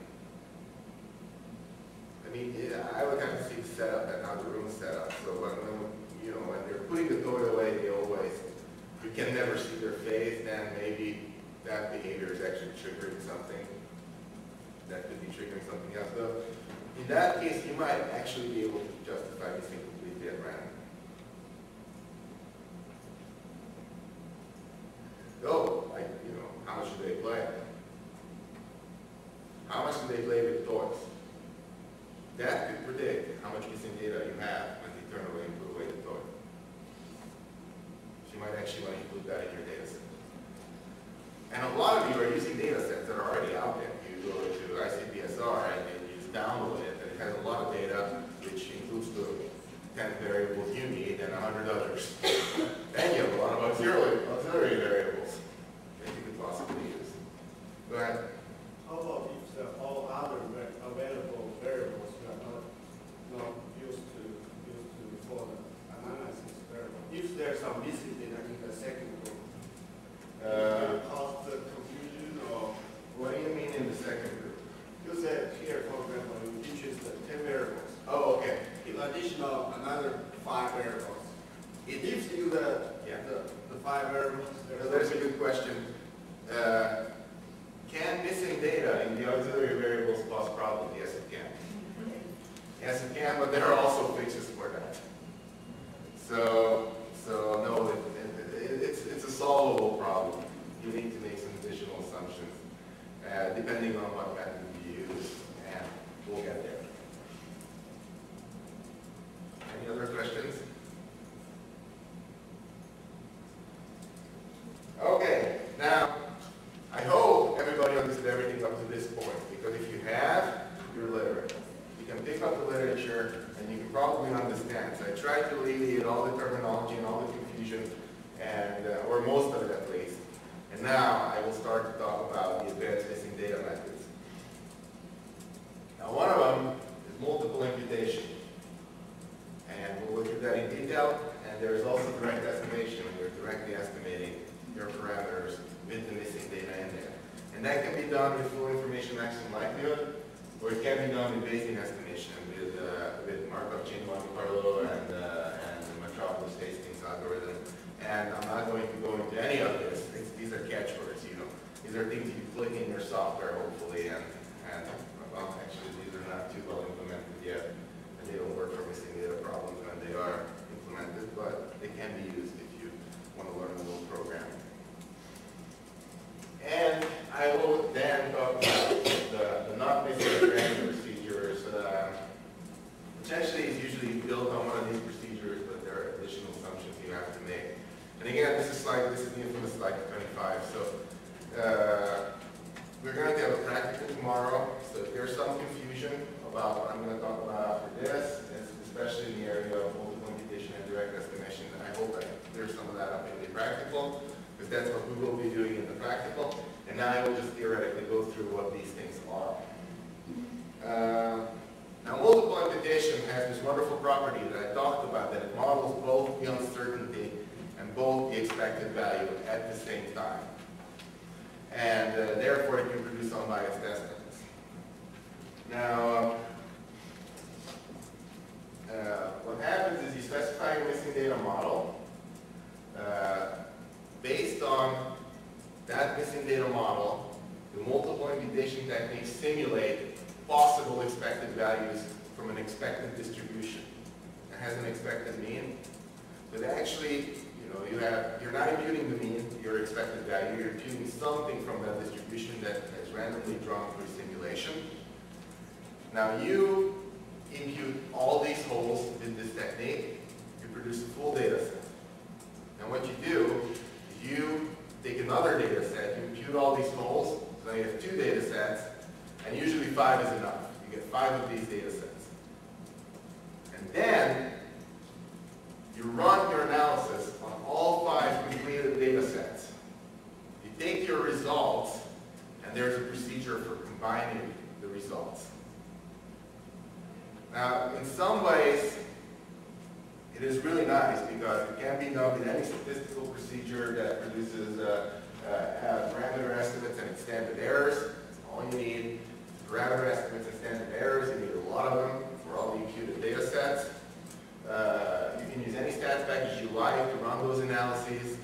I mean, I would have to see the setup and how the room is set up. So when they're putting the toy away, you can never see their face, then maybe that behavior is actually triggering something. That could be triggering something else. So in that case, you might actually be able to justify missing completely at random. Oh, how much do they play? How much do they play with toys? That could predict how much missing data you have when they turn away and put away the toy. So you might actually want to include that in your data set. And a lot of you are using data sets that are already out there. You go to ICPSR and you just download it, and it has a lot of data, which includes the 10 variables you need and 100 others. Then you have a lot of auxiliary variables that you could possibly use. Go ahead. How about if all other available variables are not used for the analysis variable? If there's some missing data in the second group, it cause the confusion or? What do you mean in the second group? You said here, for example, you choose the 10 variables. Oh, okay. In additional another 5 variables. It gives you the 5 variables. That's a good question. Can missing data in the auxiliary variables cause problems? Yes, it can. Yes, it can, but there are also fixes for that. So no, it's a solvable problem. You need to make some additional assumptions, depending on what method you use, and we'll get there. Any other questions? Okay, now, I hope everybody understood everything up to this point, because if you have, you're literate. You can pick up the literature, and you can probably understand. So I tried to alleviate all the terminology and all the confusion, and or most of it at least. And now I will start to talk about the advanced missing data methods. Now one of them is multiple imputation. And we'll look at that in detail. And there is also direct estimation, when you're directly estimating your parameters with the missing data in there. And that can be done with full information maximum likelihood, or it can be done with Bayesian estimation with Markov chain Monte Carlo and the Metropolis Hastings algorithm. And I'm not going to go into any of this. These are catchwords, These are things you click in your software, hopefully, and well, actually, these are not too well implemented yet, and they don't work for missing confusion about what I'm going to talk about after this, especially in the area of multiple imputation and direct estimation. I hope I clear some of that up in the practical, because that's what we will be doing in the practical. And now I will just theoretically go through what these things are. Now, multiple imputation has this wonderful property that I talked about, that it models both the uncertainty and both the expected value at the same time. And therefore, it can produce unbiased estimates. Now, what happens is you specify a missing data model. Based on that missing data model, the multiple imputation techniques simulate possible expected values from an expected distribution. It has an expected mean, but actually, you're not imputing the mean, your expected value, you're imputing something from that distribution that is randomly drawn through simulation. Now you impute all these holes in this technique, you produce a full data set. Now what you do is you take another data set, you impute all these holes, so you have 2 data sets, and usually 5 is enough. You get 5 of these data sets. And then you run your analysis on all 5 completed data sets. You take your results, and there's a procedure for combining the results. Now, in some ways, it is really nice because it can be done with any statistical procedure that produces parameter estimates and standard errors. That's all you need. Parameter estimates and standard errors, you need a lot of them for all the imputed data sets. You can use any stats package you like to run those analyses.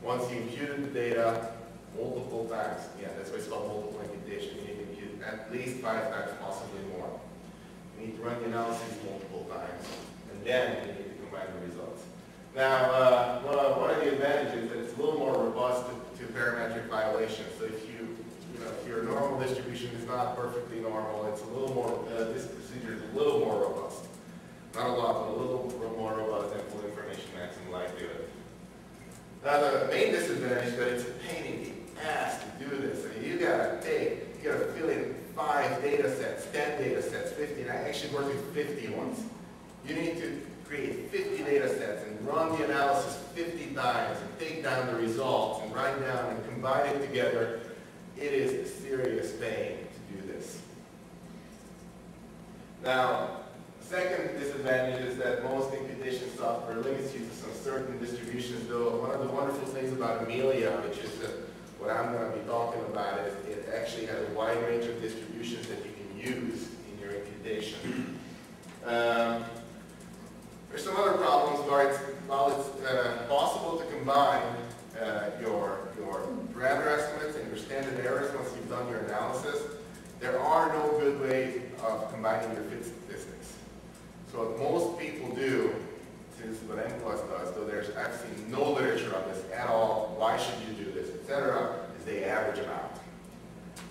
Once you imputed the data multiple times, yeah, that's why it's called multiple imputation. You need to impute at least 5 times, possibly more. You need to run the analyses multiple times, and then you need to combine the results. Now, one of the advantages is that it's a little more robust to parametric violations. So if your normal distribution is not perfectly normal, it's a little more, this procedure is a little more robust. Not a lot, but a little more robust than full information maximum likelihood. Now the main disadvantage is that it's a pain in the ass to do this. I mean, you gotta fill in 5 data sets, 10 data sets, 50, and I actually worked with 50 once. You need to create 50 data sets and run the analysis 50 times and take down the results and write down and combine it together. It is a serious pain to do this. Now, the second disadvantage is that most imputation software limits you to some certain distributions, though one of the wonderful things about Amelia, which is what I'm going to be talking about, is it actually has a wide range of distributions that you can use in your imputation. There's some other problems where while it's possible to combine your parameter estimates and your standard errors once you've done your analysis, there are no good ways of combining your fit statistics. So what most people do, since what M+ does, though I've seen no literature on this at all, why should you do this, etc., is they average them out.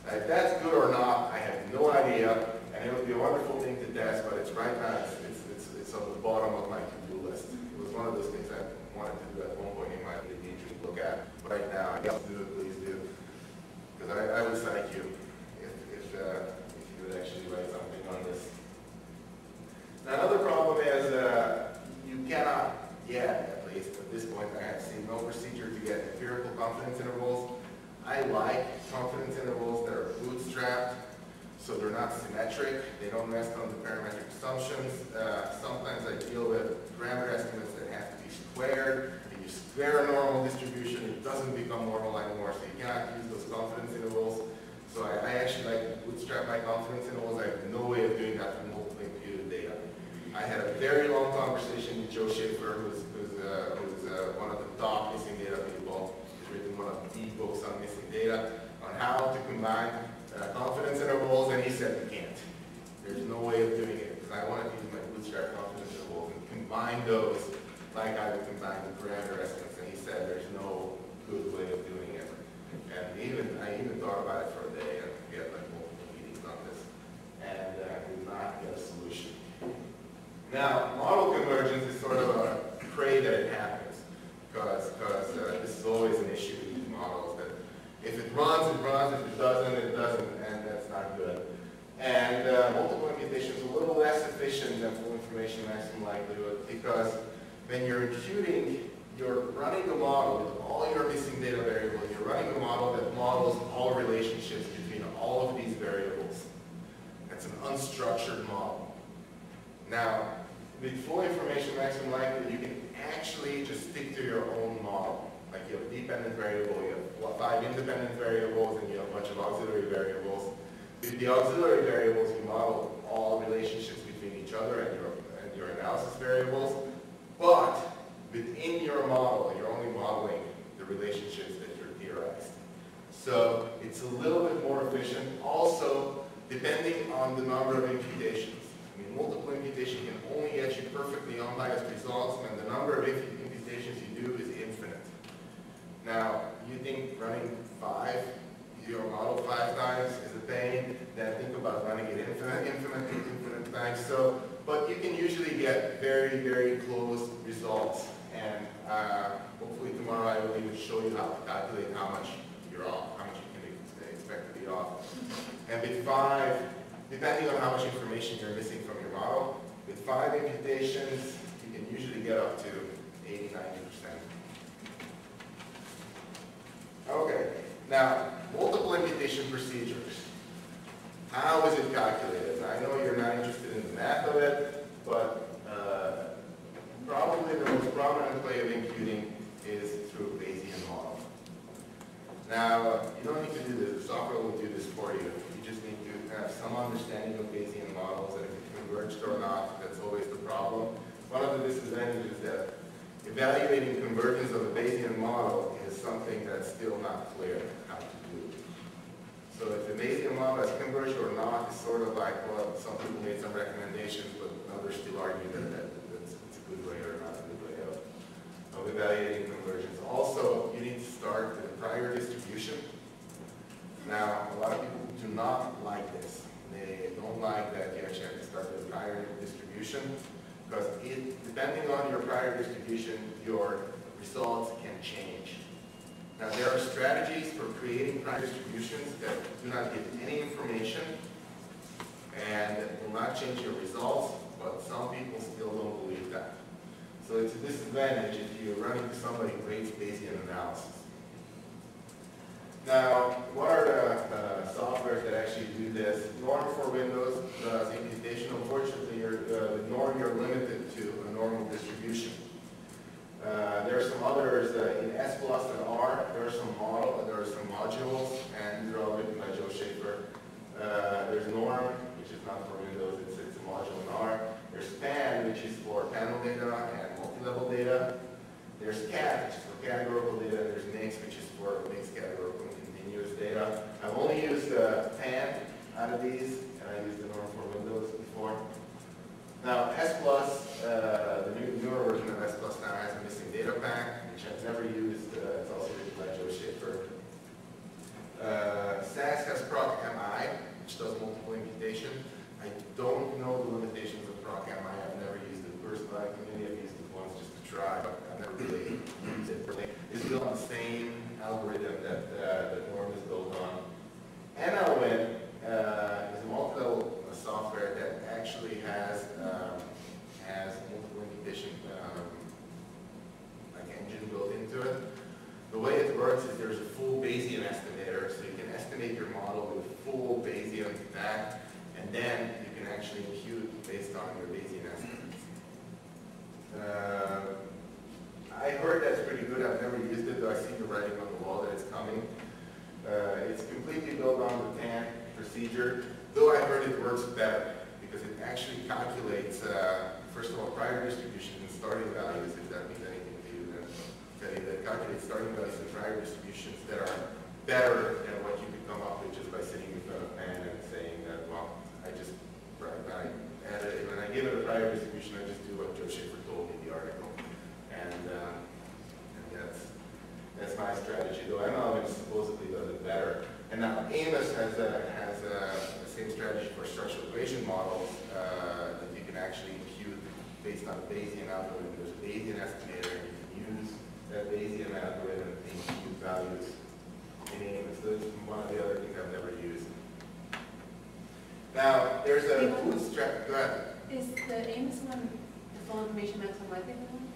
Now, if that's good or not, I have no idea, and it would be a wonderful thing to test, but it's right now, it's on the bottom of my to-do list. It was one of those things I wanted to do at one point in my life, be interesting to look at. Right now, I guess do it, please do. Because I would thank you if you would actually write something on this. Now, another problem is you cannot yet, at least at this point, I have seen no procedure to get empirical confidence intervals. I like confidence intervals that are bootstrapped, so they're not symmetric. They don't rest on the parametric assumptions. Sometimes I deal with parameter estimates that have to be squared. If you square a normal distribution, it doesn't become normal anymore, so you cannot use those confidence intervals. So I actually like to bootstrap my confidence intervals. I have no way of doing that with multiple imputed data. I had a very long conversation with Joe Schaefer, who's one of the top missing data people. He's written one of the books on missing data, on how to combine confidence intervals, and he said you can't. There's no way of doing it, because I want to use my bootstrap confidence intervals and combine those like I would combine the parameter estimates, and he said there's no good way of doing it. And I even thought about it for a day, and we had like multiple meetings on this, and did not get a solution. Now, model convergence is sort of a pray that it happens, because this is always an issue with these models, that if it runs, it runs, if it doesn't, and that's not good. And multiple imputation is a little less efficient than full information maximum likelihood because when you're imputing, you're running a model with all your missing data variables. You're running a model that models all relationships between all of these variables. That's an unstructured model. Now, with full information maximum likelihood, you can actually just stick to your own model. Like you have a dependent variable, you have 5 independent variables, and you have a bunch of auxiliary variables. With the auxiliary variables, you model all relationships between each other and your analysis variables. But within your model, you're only modeling the relationships that you're theorized. So it's a little bit more efficient. Also, depending on the number of imputations. I mean, multiple imputation can only get you perfectly unbiased results when the number of imputations you do is infinite. Now, you think running your model 5 times is a pain, then think about running it infinite times. So, but you can usually get very, very close results. And hopefully tomorrow I will even show you how to calculate how much you're off, how much you can expect to be off. And with 5, depending on how much information you're missing from your model, with 5 imputations, you can usually get up to 80–90%. Okay, now multiple imputation procedures. How is it calculated? I know you're not interested in the math of it, but probably the most prominent way of imputing is through a Bayesian model. Now, you don't need to do this. The software will do this for you. You just need to have some understanding of Bayesian models, and if it converged or not, that's always the problem. One of the disadvantages is that evaluating convergence of a Bayesian model is something that's still not clear how to do. So if the Bayesian model has converged or not is sort of like, well, some people made some recommendations, but others still argue that it's a good way or not a good way of evaluating convergence. Also, you need to start with a prior distribution. Now, a lot of people do not like this. They don't like that you actually have to start with a prior distribution, because depending on your prior distribution, your results can change. Now, there are strategies for creating prior distributions that do not give any information and will not change your results, but some people still don't believe that. So it's a disadvantage if you run into somebody who hates Bayesian analysis. Now, what are the softwares that actually do this? Norm for Windows does imputation. Unfortunately, with Norm, you're limited to a normal distribution. There are some others in S+ and R. There are some modules, and these are all written by Joe Schaefer. There's Norm, which is not for Windows. It's a module in R. There's PAN, which is for panel data and multi-level data. There's CAT, which is for categorical data. And there's MIX, which is for mixed categorical and continuous data. I've only used PAN out of these, and I used the Norm for Windows before. Now, S+, the newer version of S+ now has a missing data pack, which I've never used. It's also written by Joe Schaefer. SAS has proc-MI, which does multiple imputation. I don't know the limitations of proc-MI. I've never used it personally. Maybe I've used it once just to try, but I've never really used it. It's built on the same algorithm that Norm is built on. NLWin is a multi-level software that actually has multiple imputation like engine built into it. The way it works is there's a full Bayesian estimator, so you can estimate your model with full Bayesian back, and then you can actually impute based on your Bayesian estimates. I heard that's pretty good. I've never used it, though I see the writing on the wall that it's coming. It's completely built on the TAN procedure, though I heard it works better because it actually calculates, first of all, prior distributions and starting values, if that means anything to you, then it calculates starting values and prior distributions that are better than what you could come up with just by sitting in front of PAN and saying that, well, when I give it a prior distribution, I just do what Joe Schaefer told me in the article. And that's my strategy, though MLWin supposedly does it better. And now Amos has the same strategy for structural equation models that you can actually impute based on a Bayesian algorithm. There's a Bayesian estimator, and you can use that Bayesian algorithm to impute values in Amos. So this is one of the other things I've never used. Now, there's a bootstrap, go ahead. Is the Amos one the full information mathematical one?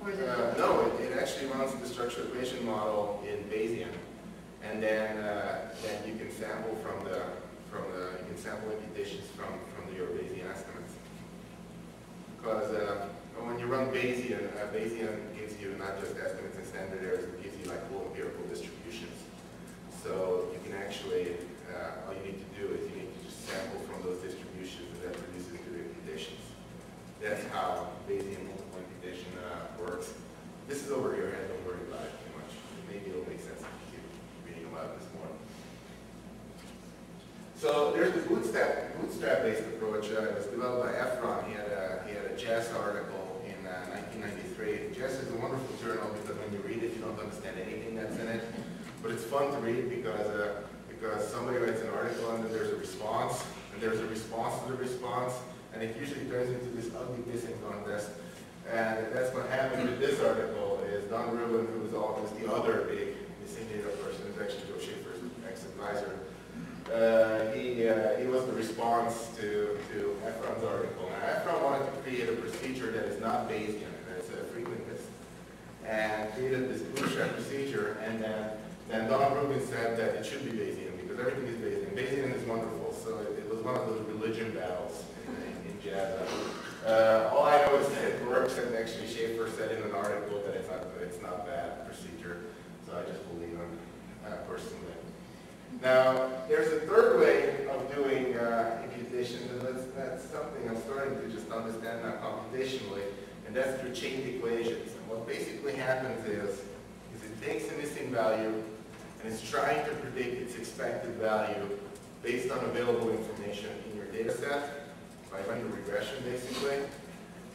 Or is it? No, it actually runs the structural equation model in Bayesian, and then you can sample you can sample imputations from your Bayesian estimates. Because when you run Bayesian, Bayesian gives you not just estimates and standard errors, it gives you like full empirical distributions. So you can actually, all you need to do is you need to just sample from those distributions, and that produces your imputations. That's how Bayesian multiple imputation works. This is over your head, don't worry about it too much. Maybe it'll make sense if you keep reading about this more. So there's the bootstrap-based approach. It was developed by Efron. He had a JAS article in 1993. JAS is a wonderful journal because when you read it, you don't understand anything that's in it. But it's fun to read because somebody writes an article and then there's a response, and there's a response to the response, and it usually turns into this ugly pissing contest. And that's what happened with this article. Is Don Rubin, who was the other big missing data person, who's actually Joe Schaefer's ex-advisor. He was the response to Efron's article. Now, Efron wanted to create a procedure that is not Bayesian, that is frequentist, and created this bootstrap procedure, and then Don Rubin said that it should be Bayesian because everything is Bayesian. Bayesian is wonderful, so it was one of those religion battles in jazz. All I know is that it works, and actually Schaefer said in an article that it's not bad procedure, so I just believe him personally. Now, there's a third way of doing imputation, and that's something I'm starting to just understand now computationally, and that's through chained equations. And what basically happens is it takes a missing value, and it's trying to predict its expected value based on available information in your data set, by running a regression basically,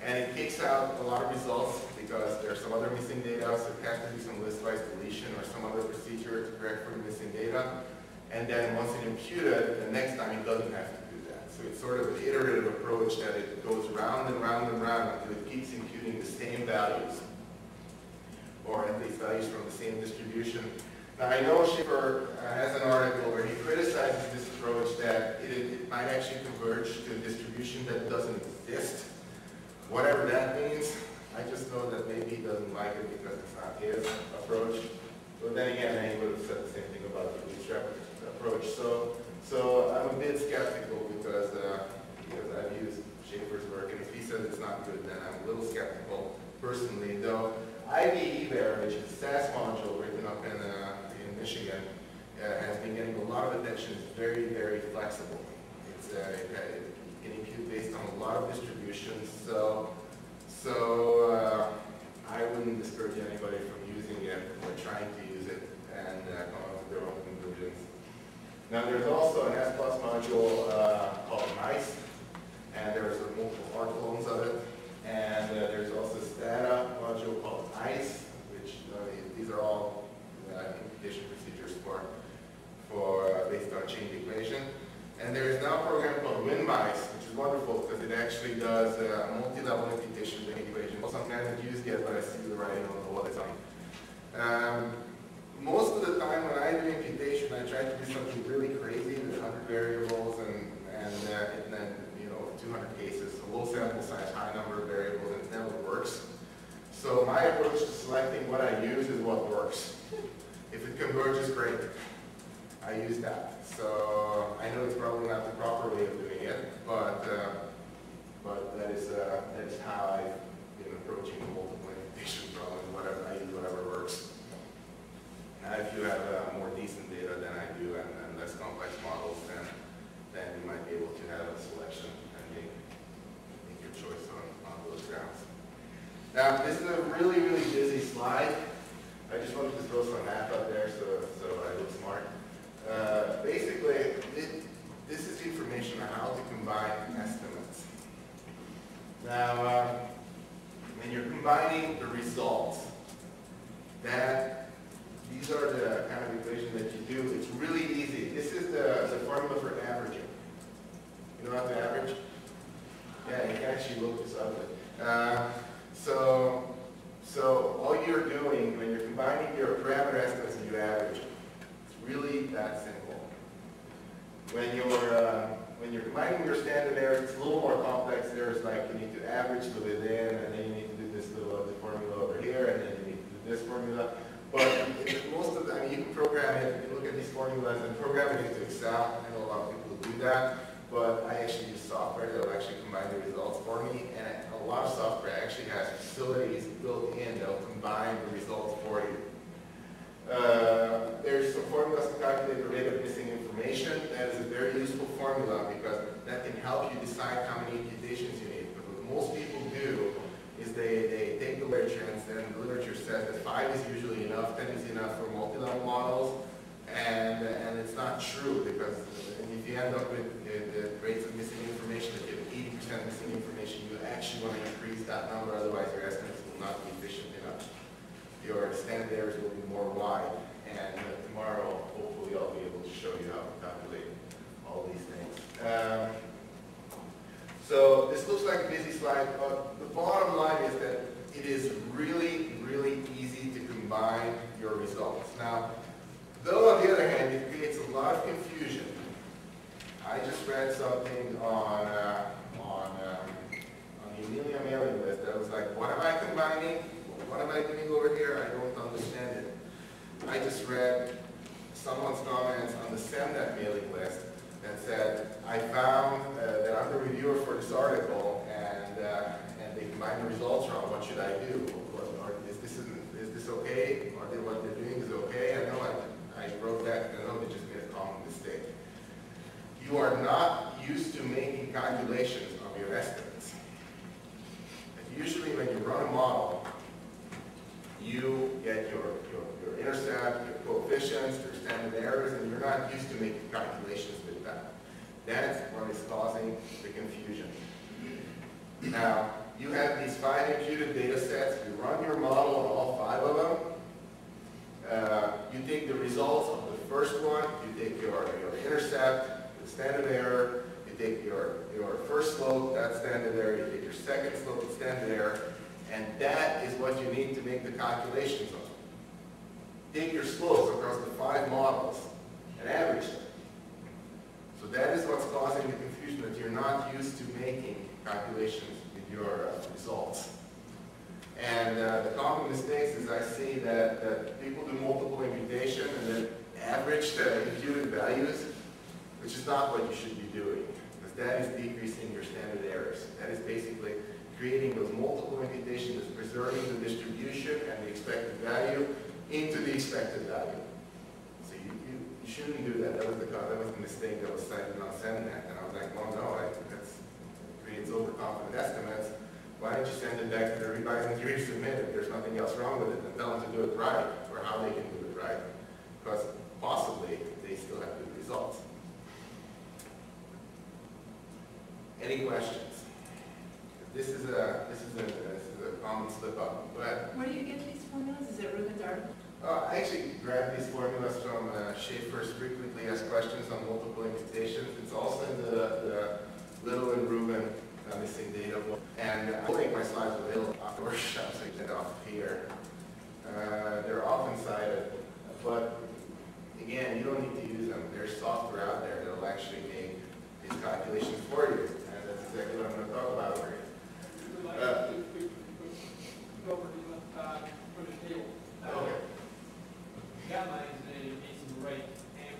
and it kicks out a lot of results because there's some other missing data, so it has to do some list-wise deletion or some other procedure to correct for the missing data. And then once it imputed, the next time it doesn't have to do that. So it's sort of an iterative approach that it goes round and round and round until it keeps imputing the same values, or at least values from the same distribution. Now I know Schaefer has an article where he criticizes this approach that it might actually converge to a distribution that doesn't exist. Whatever that means, I just know that maybe he doesn't like it because it's not his approach. But then again, he would have said the same thing about the bootstrap approach. So I'm a bit skeptical because I've used Schaefer's work, and if he says it's not good, then I'm a little skeptical personally. Though IBEVAR, which is a SAS module written up in Michigan, has been getting a lot of attention. It's very, very flexible. It can impute based on a lot of distributions. So I wouldn't discourage anybody from using it or trying to use it and come up with their own conclusions. Now there's also an S+ module called MICE, and there's multiple art clones of it. And there's also a STATA module called ICE, which these are all imputation procedures based on chained equation. And there is now a program called WinMice, which is wonderful because it actually does multi-level imputation equation. Something I haven't used yet, but I see the writing on the wall design. Most of the time when I do imputation, I try to do something really crazy with 100 variables and then 200 cases, a low sample size, high number of variables, and it never works. So my approach to selecting what I use is what works. If it converges, great. I use that. So I know it's probably not the proper way of doing it, but that is how I've been approaching multiple imputation problems. I use whatever works. Now, if you have more decent data than I do and less complex models, then you might be able to have a selection and make your choice on those grounds. Now, this is a really, really busy slide. I just wanted to throw some math up there so I look smart. Basically, this is information on how to combine estimates. Now, when you're combining the results, these are the kind of equations that you do. It's really easy. This is the formula for averaging. You know how to average? Yeah, you can actually look this up. So all you're doing when you're combining your parameter estimates and you average, it's really that simple. When you're when you're combining your standard errors, it's a little more complex. There's like you need to average the within, and then you need to do this little other formula over here, and then you need to do this formula. But most of the, I mean, you can program it, you can look at these formulas and program it into Excel. I know a lot of people do that, but I actually use software that will actually combine the results for me. And a lot of software actually has facilities built in that will combine the results for you. There's some formulas to calculate the rate of missing information. That is a very useful formula because that can help you decide how many imputations you need. But what most people do is they take the literature and then the literature says that 5 is usually enough, 10 is enough for multi-level models, and it's not true because if you end up with the rates of missing information, if you have 80% missing information, you actually want to increase that number, otherwise your estimates will not be efficient enough. Your standard errors will be more wide, and tomorrow hopefully I'll be able to show you how to calculate all these things. So this looks like a busy slide, but the bottom line is that it is really, really easy to combine your results. Now, though on the other hand, it creates a lot of confusion. I just read something on the Amelia mailing list that was like, what am I combining? What am I doing over here? I don't understand it. I just read someone's comments on the SEMnet mailing list that said, I found that I'm the reviewer for this article, and they combined the results wrong. What should I do? Is this okay? Or what they're doing is okay? I know I wrote that, and I know they just made a common mistake. You are not used to making calculations of your estimates. And usually when you run a model, you get your intercept, your coefficients, your standard errors, and you're not used to making calculations with that. That's what is causing the confusion. Now, you have these 5 imputed data sets. You run your model on all 5 of them. You take the results of the first one. You take your intercept, the standard error. You take your first slope, that's standard error. You take your second slope, that's standard error. And that is what you need to make the calculations of. Take your slopes across the 5 models and average them. So that is what's causing the confusion, that you're not used to making calculations with your results. And the common mistakes is I see that people do multiple imputation and then average the imputed values, which is not what you should be doing, because that is decreasing your standard errors. That is basically creating those multiple imputations, preserving the distribution and the expected value into the expected value. So you shouldn't do that. That was the mistake that was cited on SEMnet. And I was like, well, no, that creates overconfident estimates. Why don't you send it back to the revised and resubmit if there's nothing else wrong with it, and tell them to do it right, or how they can do it right, because possibly they still have good results. Any questions? This is a common slip up. But Where do you get these formulas? Is it Rubin's article? I actually grabbed these formulas from Schaefer's frequently asked questions on multiple imputations. It's also in the Little and Rubin missing data book. And I'll make my slides available after the workshop, so you can get off here. They're often cited, but again, you don't need to use them. There's software out there that will actually make these calculations for you. And that's exactly what I'm going to talk about here. Okay. Gamma is a basic rate, and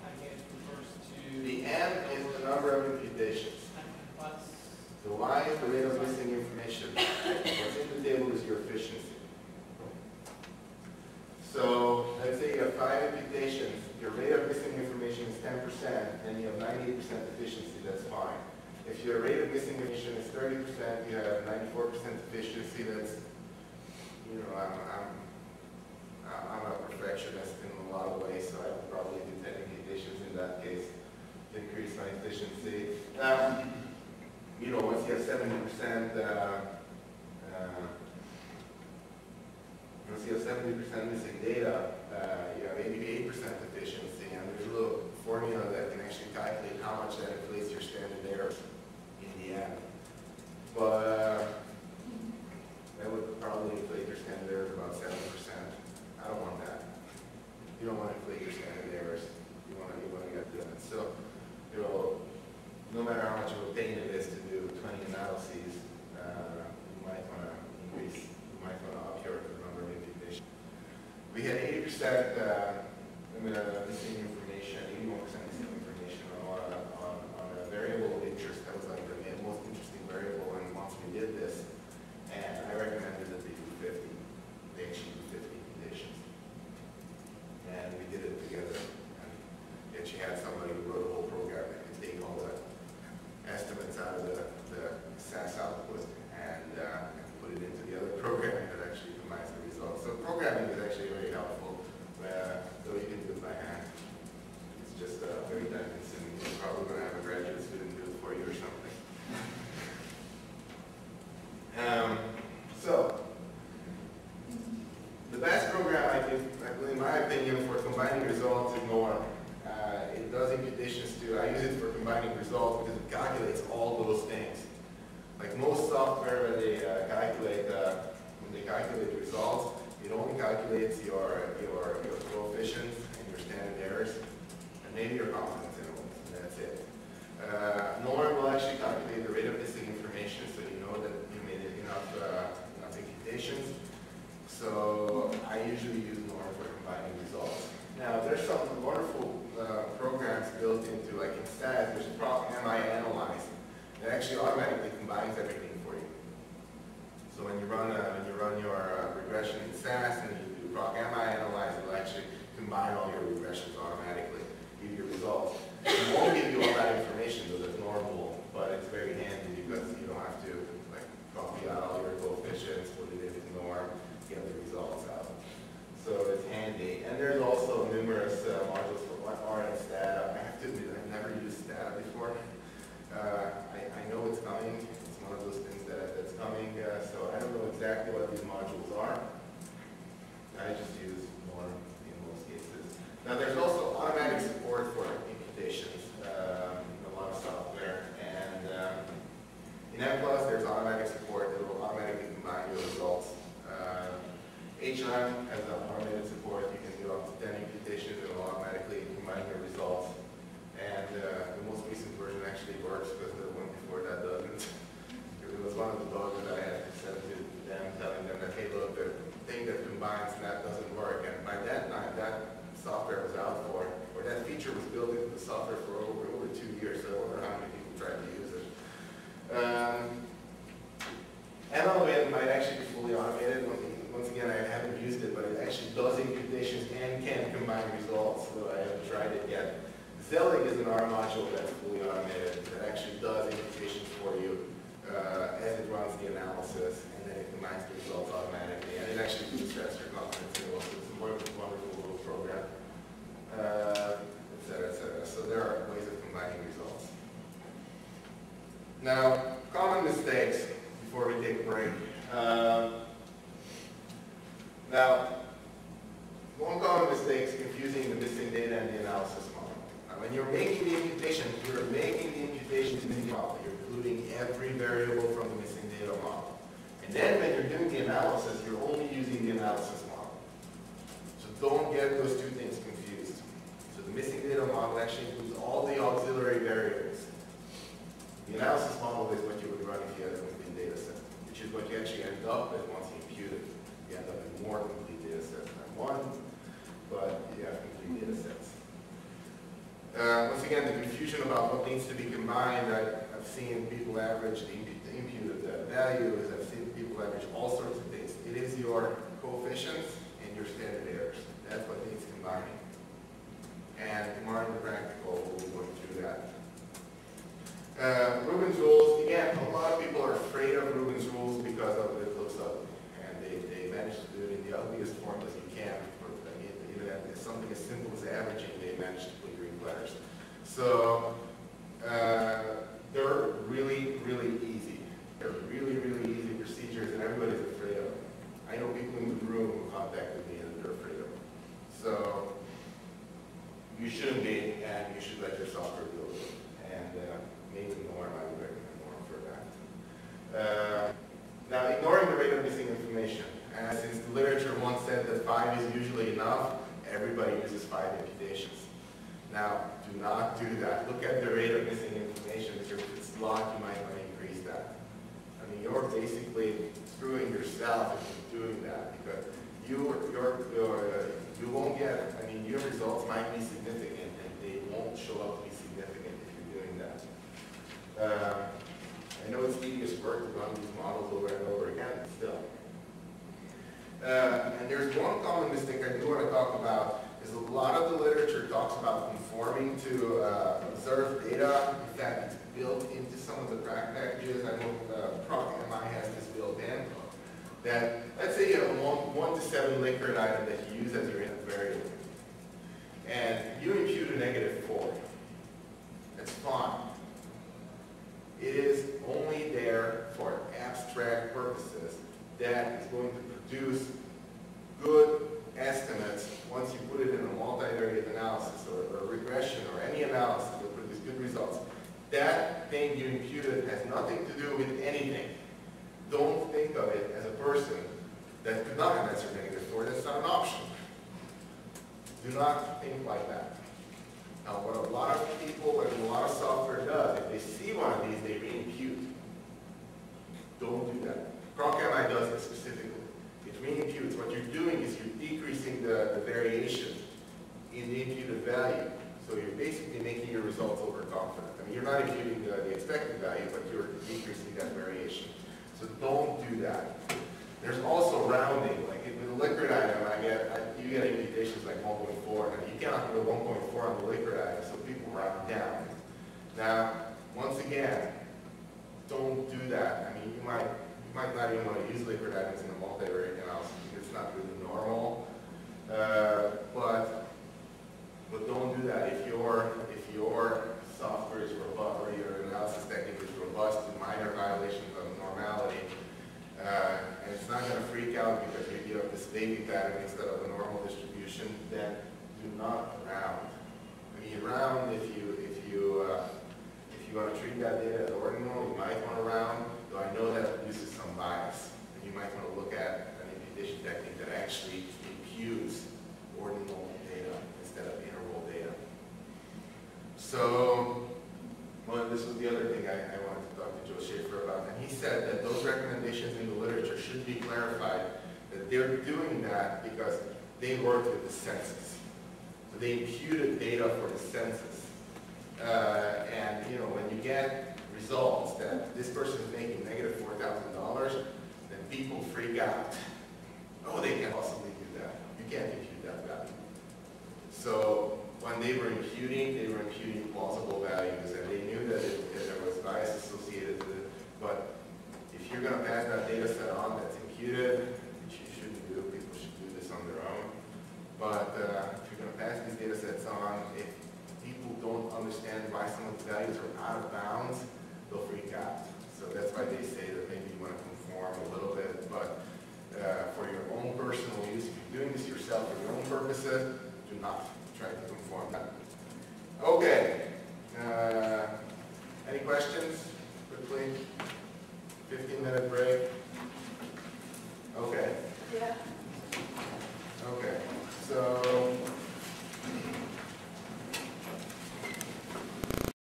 I guess refers to... The M is the number of imputations. The Y is the rate of missing information. What's in the table is your efficiency. So let's say you have 5 imputations. Your rate of missing information is 10%, and you have 98% efficiency. That's fine. If your rate of missing information is 30%, you have 94% efficiency. That's, you know, I'm a perfectionist in a lot of ways, so I would probably do 10 imputations in that case to increase my efficiency. You know, once you have 70%, once you have 70% missing data, you have 88% efficiency, and there's a little formula that can actually calculate how much that inflates your standard error in the end. But that would probably inflate your standard errors about 7%. I don't want that. You don't want to inflate your standard errors. You want to get good. So, you know, much of a pain it is to do 20 analyses, you might want to increase, you might want to up your number of imputations. We had 80% missing information, 81% missing information on a variable of interest. That was like the most interesting variable, and once we did this, and I recommended that they do 50. They actually do 50 imputations. And we did it together. And she had somebody who wrote a whole program that could take all the estimates out of the SAS output and put it into the other program that actually combines the results. So programming is actually very helpful, though you can do it by hand. It's just very time consuming. You're probably going to have a graduate student do it for you or something. So, the best program I think, in my opinion, for combining results is NORM. It does imputations too. I use it for combining results because it calculates all those things. Like most software, when they calculate results, it only calculates your coefficients and your standard errors, and maybe your confidence intervals, and that's it. NORM will actually calculate the rate of missing information, so you know that you made enough imputations. So I usually use NORM for combining results. Now there's some wonderful programs built into, like in SAS, there's MI Analyze that actually automatically combines everything for you. So when you run your regression in SAS and you do proc MI Analyze, it will actually combine all your regressions automatically, give you results. It won't give you all that information, though that's normal, but it's very handy because you don't have to like copy out all your coefficients, put it into NORM, get the results out. So it's handy. And there's also numerous modules for R and Stata. I have to admit, I've never used Stata before. I know it's coming. It's one of those things that's coming. So I don't know exactly what these modules are. I just use NORM in most cases. Now there's also automatic support for imputations in a lot of software. And in M+, there's automatic support that will automatically combine your results. HLM has automated support. You can do up to 10 imputations and it will automatically combine your results. And the most recent version actually works because the one before that doesn't. It was one of the bugs that I had to send to them, telling them that, hey, look, the thing that combines that doesn't work. And by that time, that software was out for, or that feature was built into the software for over 2 years, so I wonder how many people tried to use it. MLWin might actually be fully automated. Once again, I haven't used it, but it actually does imputations and can combine results, so I haven't tried it yet. Zelig is an R module that's fully automated that actually does imputations for you as it runs the analysis, and then it combines the results automatically, and it actually bootstraps your confidence interval. So it's a wonderful little program, et cetera, et cetera. So there are ways of combining results. Now, common mistakes before we take a break. Now, one common mistake is confusing the missing data and the analysis model. Now, when you're making the imputation, you're making the imputation to the model. You're including every variable from the missing data model. And then when you're doing the analysis, you're only using the analysis model. So don't get those two things confused. So the missing data model actually includes all the auxiliary variables. The analysis model is what you would run if you had a complete data set, which is what you actually end up with once you impute it. You end up with more complete data sets than one, but you have complete data sets. Once again, the confusion about what needs to be combined, I've seen people average the imputed values, I've seen people average all sorts of things. It is your coefficients and your standard errors. That's what needs combining. And tomorrow in the practical, we'll be going through that. Rubin's rules, again, a lot of people are afraid of Rubin's rules because of it looks ugly. And they manage to do it in the ugliest form as you can. Something as simple as averaging, they manage to put Greek letters. So they're really, really easy. They're really, really easy procedures, and everybody's afraid of them. I know people in the room who contacted me and they're afraid of them. So you shouldn't be, and you should let your software build it. And maybe NORM, I would recommend NORM for that. Now, ignoring the rate of missing information. Since the literature once said that 5 is usually enough, everybody uses 5 imputations. Now, do not do that. Look at the rate of missing information. It's slot, you might want to increase that. I mean, you're basically screwing yourself if you're doing that, because you won't get, I mean, your results might be significant and they won't show up to be significant if you're doing that. I know it's tedious work to run these models over and over again, but still. And there's one common mistake I do want to talk about, is a lot of the literature talks about conforming to observed data. In fact, it's built into some of the packages. I know ProcMI has this built in. That, let's say you have a 1 to 7 Likert item that you use as your input variable. And you impute a -4. That's fine. It is only there for abstract purposes that is going to produce good estimates once you put it in a multivariate analysis or regression or any analysis that produce good results. That thing you imputed has nothing to do with anything. Don't think of it as a person that could not have answered -4. That's not an option. Do not think like that. Now, what a lot of people and a lot of software does, if they see one of these, they re-impute. Don't do that. ProcMI does it specifically. It re-imputes. What you're doing is you're decreasing the variation in the imputed value. So you're basically making your results overconfident. I mean, you're not imputing the expected value, but you're decreasing that variation. So don't do that. There's also rounding. Like with a Likert item, you get imputations like 1.4. Now, you cannot put a 1.4 on the Likert item, so people round down. Now, once again, don't do that. I mean, you might not even want to use Likert items in a multivariate analysis because it's not really normal. But don't do that. If your software is robust or your analysis technique is robust to minor violations of normality, and it's not going to freak out because you have this baby pattern instead of a normal distribution, then do not round. I mean, you round if you want to treat that data as ordinal, you might want to round, though I know that produces some bias. And you might want to look at an imputation technique that actually imputes ordinal data instead of interval data. So, well, this was the other thing I wanted to talk to Joe Schaefer about, and he said that those recommendations in the literature should be clarified, that they're doing that because they worked with the census. So they imputed data for the census. And you know, when you get results that this person is making -$4,000, then people freak out. Oh, they can't possibly do that. You can't impute that value. So when they were imputing plausible values, and they knew that there was bias associated with it. But if you're going to pass that data set on that's imputed, which you shouldn't do, people should do this on their own. But if you're going to pass these data sets on, if people don't understand why some of the values are out of bounds, they'll freak out. So that's why they say that maybe you want to conform a little bit, but for your own personal use, if you're doing this yourself for your own purposes, do not try to conform that. Okay. Any questions? Quickly. 15-minute break.